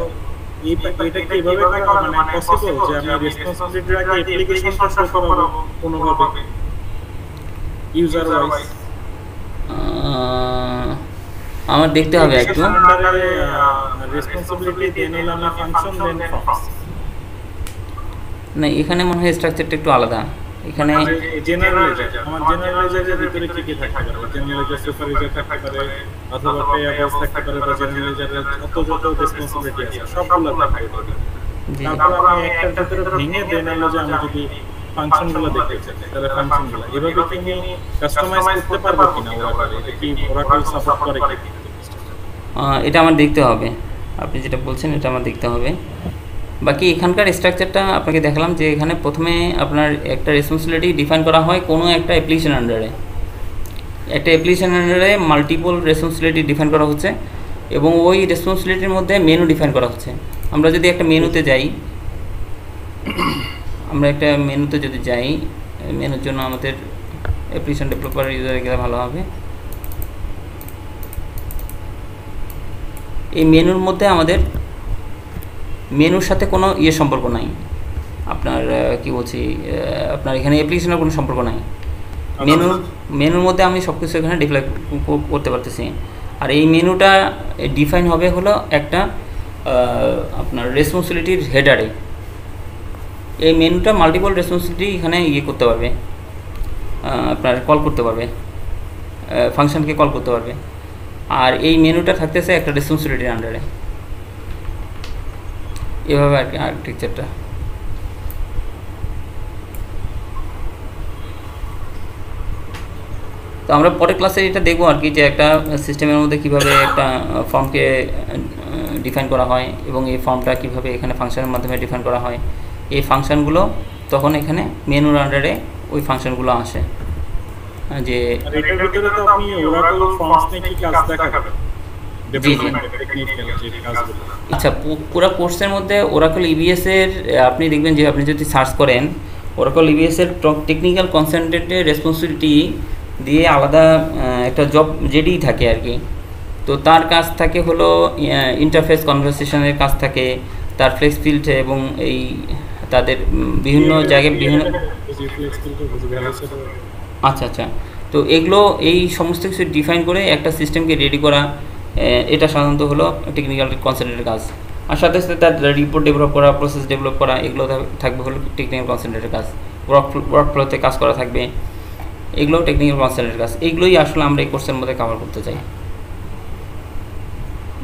এটা কি এভাবে করা মানে পসিবল যে আমি রেসপন্সিবিলিটি রাখি অ্যাপ্লিকেশনটা শো করাবো কোনোভাবে ইউজার ওয়াইজ? আমার দেখতে হবে একটু। রেসপন্সিবিলিটি দেন হলো আমার ফাংশন দেন ফর্মস। না, এখানে মনে হয় স্ট্রাকচারটা একটু আলাদা। এখানে জেনারেলাইজার, আমার জেনারেলাইজারের ভিতরে কি কি থাকতে পারে? জেনারেলাইজার সুপারভাইজার থাকতে পারে, অথবা পেয়াবলস থাকতে পারে, বা জেনারেলাইজারের যত রেসপন্সিবিলিটি আছে সবগুলো থাকতে পারে। তারপর আমি একটার ভিতরে ভেঙে দেন হলো যে আমি যদি ফাংশনগুলো দেখতে চাই, তাহলে ফাংশনগুলো এভাবে কি আমি কাস্টমাইজ করতে পারবো কিনা ওরাকলে? এটা কি ওরাকল সাপোর্ট করে কি? এটা আমার দেখতে হবে, আপনি যেটা বলছেন এটা আমার দেখতে হবে। বাকি এখানকার স্ট্রাকচারটা আপনাকে দেখালাম যে এখানে প্রথমে আপনার একটা রেসপন্সিবিলিটি ডিফাইন করা হয় কোনো একটা অ্যাপ্লিকেশন আন্ডারে। একটা অ্যাপ্লিকেশন আন্ডারে মাল্টিপল রেসপন্সিবিলিটি ডিফাইন করা হচ্ছে এবং ওই রেসপন্সিবিলিটির মধ্যে মেনু ডিফাইন করা হচ্ছে। আমরা যদি একটা মেনুতে যাই, মেনুর জন্য আমাদের অ্যাপ্লিকেশন ডেভেলপার ইউজারে গেলে ভালো হবে। এই মেনুর মধ্যে আমাদের মেনুর সাথে কোনো সম্পর্ক নাই, আপনার কি বলছি, আপনার এখানে অ্যাপ্লিকেশনের কোনো সম্পর্ক নাই। মেনুর মধ্যে আমি সব কিছু এখানে ডিপ্লয় করতে পারতেছি। আর এই মেনুটা ডিফাইন হবে হলো একটা আপনার রেসপন্সিবিলিটির হেডারে। এই মেনুটা মাল্টিপল রেসপন্সিবিলিটি এখানে করতে পারবে, আপনার কল করতে পারবে, ফাংশনকে কল করতে পারবে। আর এই মেনুটা থাকতেছে একটা রেসপন্সিবিলিটির আন্ডারে। এভাবে আর কি আর্কিটেকচারটা। তো আমরা পরের ক্লাসে এটা দেখবো আর কি, যে একটা সিস্টেমের মধ্যে কীভাবে একটা ফর্মকে ডিফাইন করা হয় এবং এই ফর্মটা কীভাবে এখানে ফাংশনের মাধ্যমে ডিফাইন করা হয়। এই ফাংশনগুলো তখন এখানে মেনুর আন্ডারে ওই ফাংশনগুলো আসে। যে এটার ভিতরে তো আপনি ওরাকল ফর্মস নিয়ে কি কাজ দেখাবেন? জি জি, আচ্ছা, পুরো কোর্সের মধ্যে ওরাকল ইবিএস এর আপনি দেখবেন যে আপনি যদি সার্চ করেন ওরাকল ইবিএস এর টেকনিক্যাল কনসালটেন্টের রেসপন্সিবিলিটি দিয়ে আলাদা একটা জব জেডি থাকে আর কি। তো তার কাজ থাকে হলো ইন্টারফেস কনভারসেশনের কাজ থাকে, তার ফ্লেক্স ফিল্ড এবং এই তাদের বিভিন্ন জায়গায় বিভিন্ন, আচ্ছা আচ্ছা, তো এগুলো এই সমস্ত কিছু ডিফাইন করে একটা সিস্টেমকে রেডি করা, এটা সাধারণত হলো টেকনিক্যাল কনসালটেন্টের কাজ। আর সাথে সাথে তার রিপোর্ট ডেভেলপ করা, প্রসেস ডেভেলপ করা, এগুলো থাকবে হলো টেকনিক্যাল কনসালটেন্টের কাজ। ওয়ার্কফ্লোতে কাজ করা থাকবে, এগুলোও টেকনিক্যাল কনসালটেন্টের কাজ। এইগুলোই আসলে আমরা এই কোর্সের মধ্যে কভার করতে চাই।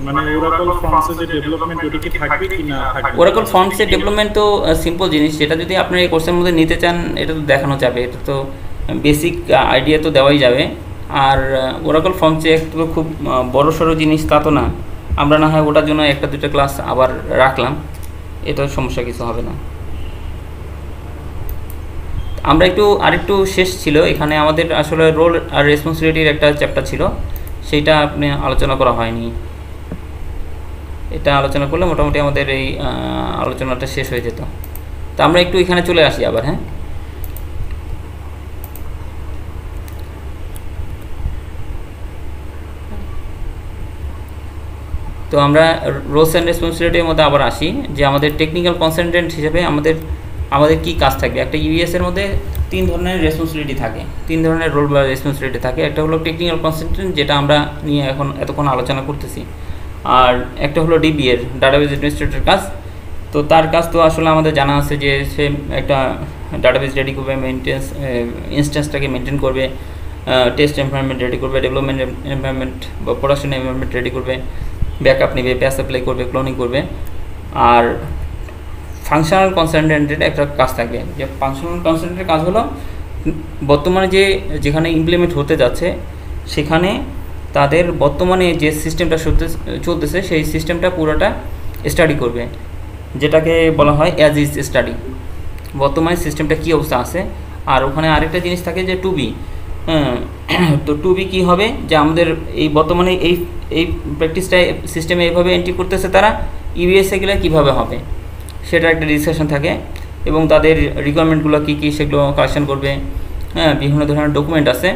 মানে ওরাকল ফর্মসের যে ডেভেলপমেন্ট ওটা কি থাকবে কি না থাকবে? ওরাকল ফর্মসের ডেভেলপমেন্ট তো সিম্পল জিনিস, সেটা যদি আপনারা এই কোর্সের মধ্যে নিতে চান এটা তো দেখানো যাবে, এটা তো বেসিক আইডিয়া তো দেওয়াই যাবে। আর ওরাকল ফর্মসে একটু খুব বড় সড়ো জিনিস তা তো না, আমরা না হয় ওটার জন্য একটা দুটো ক্লাস আবার রাখলাম, এটা সমস্যা কিছু হবে না। আমরা আরেকটু শেষ ছিল এখানে আমাদের আসলে রোল আর রেসপন্সিবিলিটির একটা চ্যাপ্টার ছিল, সেইটা আপনি আলোচনা করা হয়নি। এটা আলোচনা করলে মোটামুটি আমাদের এই আলোচনাটা শেষ হয়ে যেত। তো আমরা একটু এখানে চলে আসি আবার। হ্যাঁ, তো আমরা রোলস অ্যান্ড রেসপন্সিবিলিটির মধ্যে আবার আসি, যে আমাদের টেকনিক্যাল কনসালটেন্ট হিসেবে আমাদের কি কাজ থাকবে। একটা ইউএস এর মধ্যে তিন ধরনের রেসপন্সিবিলিটি থাকে, তিন ধরনের রোল বা রেসপন্সিবিলিটি থাকে। একটা হলো টেকনিক্যাল কনসালটেন্ট, যেটা আমরা নিয়ে এতক্ষণ আলোচনা করতেছি, আর একটা হলো ডিবিএর, ডাটাবেজ অ্যাডমিনিস্ট্রেটর কাজ। তো তার কাজ তো আসলে আমাদের জানা আছে যে সে একটা ডাটাবেজ রেডি করবে, ইনস্ট্যান্সটাকে মেনটেন করবে, টেস্ট এনভায়রনমেন্ট রেডি করবে, ডেভেলপমেন্ট এনভায়রনমেন্ট বা প্রোডাকশন এনভায়রনমেন্ট রেডি করবে, ব্যাকআপ নেবে, প্যাস অ্যাপ্লাই করবে, ক্লোনিং করবে। আর ফাংশনাল কনসালটেন্টের একটা কাজ থাকবে, যে ফাংশনাল কনসালটেন্টের কাজ হলো বর্তমানে যেখানে ইমপ্লিমেন্ট হতে যাচ্ছে সেখানে তাদের বর্তমানে যে সিস্টেমটা চলতেছে সেই সিস্টেমটা পুরোটা স্টাডি করবে, যেটাকে বলা হয় অ্যাজ ইজ স্টাডি। বর্তমানে সিস্টেমটা কী অবস্থা আছে। আর ওখানে আরেকটা জিনিস থাকে যে টুবি। তো টুবি কী হবে, যে আমাদের এই বর্তমানে এই প্র্যাকটিসটা সিস্টেমে এইভাবে এন্ট্রি করতেছে তারা, ইবিএসএ গেলে কীভাবে হবে সেটা একটা ডিসকাশন থাকে, এবং তাদের রিকোয়ারমেন্টগুলো কী কী সেগুলো কালেকশন করবে। বিভিন্ন ধরনের ডকুমেন্ট আছে,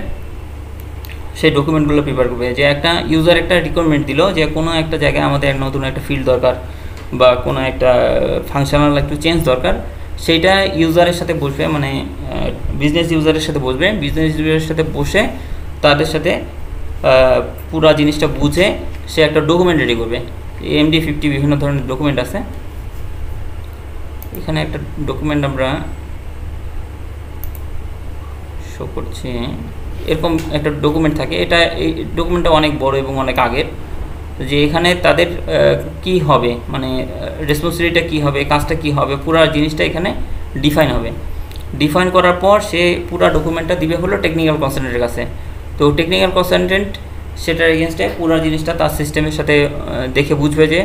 সেই ডকুমেন্টগুলো প্রিপেয়ার করবে। যে একটা ইউজার একটা রিকোয়ারমেন্ট দিল যে কোনো একটা জায়গায় আমাদের নতুন একটা ফিল্ড দরকার বা কোনো একটা ফাংশনাল একটু চেঞ্জ দরকার, সেইটা ইউজারের সাথে বসবে, মানে বিজনেস ইউজারের সাথে বসবে, বিজনেস ইউজারের সাথে বসে তাদের সাথে পুরো জিনিসটা বুঝে সে একটা ডকুমেন্ট রেডি করবে। MD50 বিভিন্ন ধরনের ডকুমেন্ট আছে, এখানে একটা ডকুমেন্ট আমরা শো করছি, এরকম একটা ডকুমেন্ট থাকে। এই ডকুমেন্টটা অনেক বড় এবং অনেক আগের, যে এখানে তাদের কি হবে, মানে রেসপন্সিবিলিটিটা কী হবে, কাজটা কী হবে, পুরো জিনিসটা এখানে ডিফাইন হবে। ডিফাইন করার পর সে পুরো ডকুমেন্টটা দিবে হলো টেকনিক্যাল কনসালটেন্টের কাছে। তো টেকনিক্যাল কনসালটেন্ট সেটার এগেনস্টে পুরো জিনিসটা তার সিস্টেমের সাথে দেখে বুঝবে যে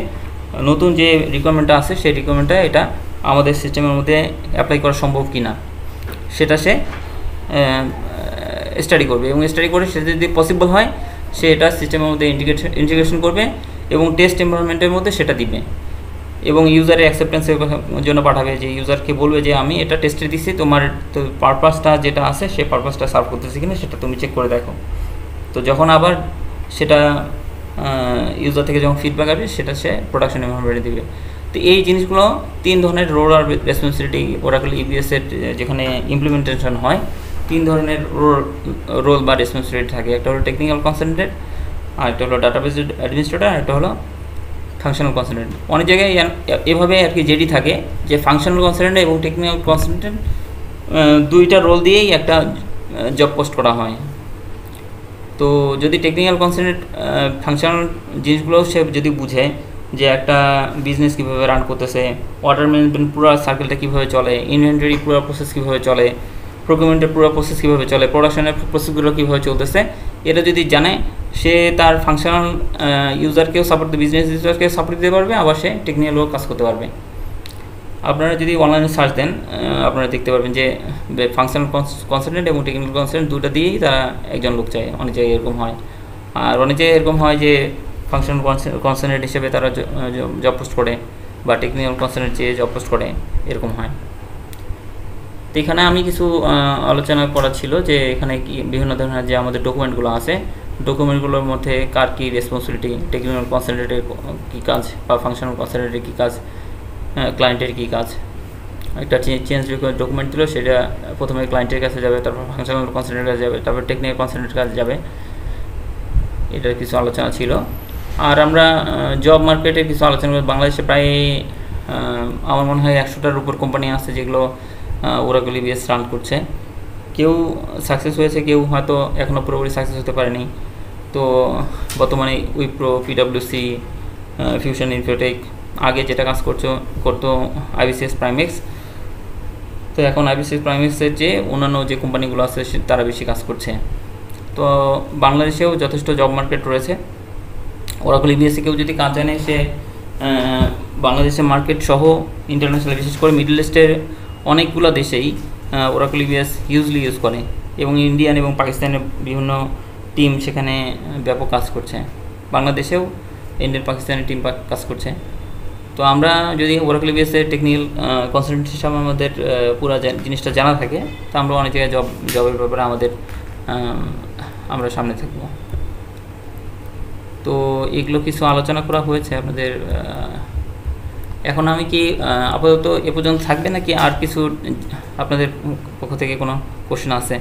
নতুন যে রিকোয়ারমেন্টটা আছে সেই রিকোয়ারমেন্টটা এটা আমাদের সিস্টেমের মধ্যে অ্যাপ্লাই করা সম্ভব কি না, সেটা সে স্টাডি করবে, এবং স্টাডি করে সেটা যদি পসিবল হয় সে এটা সিস্টেমের মধ্যে ইন্টিগ্রেশন করবে এবং টেস্ট এনভায়রনমেন্টের মধ্যে সেটা দিবে, এবং ইউজারের অ্যাকসেপ্টেন্সের জন্য পাঠাবে, যে ইউজারকে বলবে যে আমি এটা টেস্টে দিচ্ছি, তোমার তো পারপাসটা যেটা আছে সেই পারপাসটা সার্ভ করতেছি কিনা সেটা তুমি চেক করে দেখো। তো যখন আবার সেটা ইউজার থেকে যখন ফিডব্যাক আসবে সেটা সে প্রোডাকশন এনভায়রনমেন্টে দিবে। তো এই জিনিসগুলো তিন ধরনের রোল আর রেসপন্সিবিলিটি ওরাকল ইবিএসের যেখানে ইমপ্লিমেন্টেশন হয়, তিন ধরনের রোল বা রেসপন্সিবিলিটি থাকে। একটা হলো টেকনিক্যাল কনসালটেন্ট, আর একটা হলো ডাটাবেজ অ্যাডমিনিস্ট্রেটর, আর একটা হলো ফাংশনাল কনসালটেন্ট। অনেক জায়গায় এভাবে আর কি জেডি থাকে যে ফাংশনাল কনসালটেন্ট এবং টেকনিক্যাল কনসালটেন্ট দুইটা রোল দিয়েই একটা জব পোস্ট করা হয়। তো যদি টেকনিক্যাল কনসালটেন্ট ফাংশনাল জিনিসগুলো সে যদি বুঝে যে একটা বিজনেস কীভাবে রান করতেছে, অর্ডার ম্যানেজমেন্ট পুরো সার্কেলটা কীভাবে চলে, ইনভেন্টরি পুরো প্রসেস কীভাবে চলে, প্রকিউরমেন্টের পুরো প্রসেস কীভাবে চলে, প্রোডাকশনের প্রসেসগুলো কীভাবে চলতেছে, এটা যদি জানে সে তার ফাংশনাল ইউজারকেও সাপোর্ট দিতে, বিজনেস ইউজারকে সাপোর্ট দিতে পারবে, আবার সে টেকনিক্যালও কাজ করতে পারবে। আপনারা যদি অনলাইনে সার্চ দেন আপনারা দেখতে পারবেন যে ফাংশনাল কনসালটেন্ট এবং টেকনিক্যাল কনসালটেন্ট দুটো দিয়েই তারা একজন লোক চায়। অনেক জায়গায় এরকম হয়, আর অনেক জায়গায় এরকম হয় যে ফাংশনাল কনসালটেন্ট হিসেবে তারা জব পোস্ট করে বা টেকনিক্যাল কনসালটেন্ট চেয়ে জব পোস্ট করে, এরকম হয়। তো এখানে আমি কিছু আলোচনা করা ছিল যে এখানে কি বিভিন্ন ধরনের যে আমাদের ডকুমেন্টগুলো আছে, ডকুমেন্টগুলোর মধ্যে কার কী রেসপন্সিবিলিটি, টেকনিক্যাল কনসালটেন্টের কী কাজ বা ফাংশনাল কনসালটেন্টের কী কাজ, ক্লায়েন্টের কী কাজ। একটা চেঞ্জ ডকুমেন্ট দিল, সেটা প্রথমে ক্লায়েন্টের কাছে যাবে, তারপর ফাংশনাল কনসালটেন্টের কাছে যাবে, তারপর টেকনিক্যাল কনসালটেন্টের কাছে যাবে। এটার কিছু আলোচনা ছিল। আর আমরা জব মার্কেটের কিছু আলোচনা করি। বাংলাদেশে প্রায় আমার মনে হয় 100টার উপর কোম্পানি আছে যেগুলো ওরাকল ইবিএস রান করছে। কেউ সাকসেস হয়েছে, কেউ হয়তো এখনও পুরোপুরি সাকসেস হতে পারেনি। তো বর্তমানে উইপ্রো, পিডব্লিউসি, ফিউশন ইনফোটেক, আগে যেটা কাজ করতো আইবিসিএস প্রাইমেক্স, তো এখন আইবিসিএস প্রাইমেক্সের যে অন্যান্য যে কোম্পানিগুলো আছে তারা বেশি কাজ করছে। তো বাংলাদেশেও যথেষ্ট জব মার্কেট রয়েছে। ওরাকল ইবিএসে কেউ যদি কাজ জানে সে বাংলাদেশের মার্কেট সহ ইন্টারন্যাশনাল, বিশেষ করে মিডল ইস্টের অনেকগুলো দেশেই ওরাকল ইবিএস হিউজলি ইউজ করে, এবং ইন্ডিয়ান এবং পাকিস্তানের বিভিন্ন টিম সেখানে ব্যাপক কাজ করছে। বাংলাদেশেও ইন্ডিয়ান পাকিস্তানের টিম কাজ করছে। তো আমরা যদি ওরাকল ইবিএসের টেকনিক্যাল কনসালটেন্ট হিসাবে আমাদের পুরো জিনিসটা জানা থাকে, তো আমরা অনেক জায়গায় জবের ব্যাপারে আমরা সামনে থাকব। তো এগুলো কিছু আলোচনা করা হয়েছে আপনাদের এখন আমি কি আপাতত এ পর্যন্ত থাকবে নাকি আর কিছু আপনাদের পক্ষ থেকে কোনো কোশ্চেন আছে?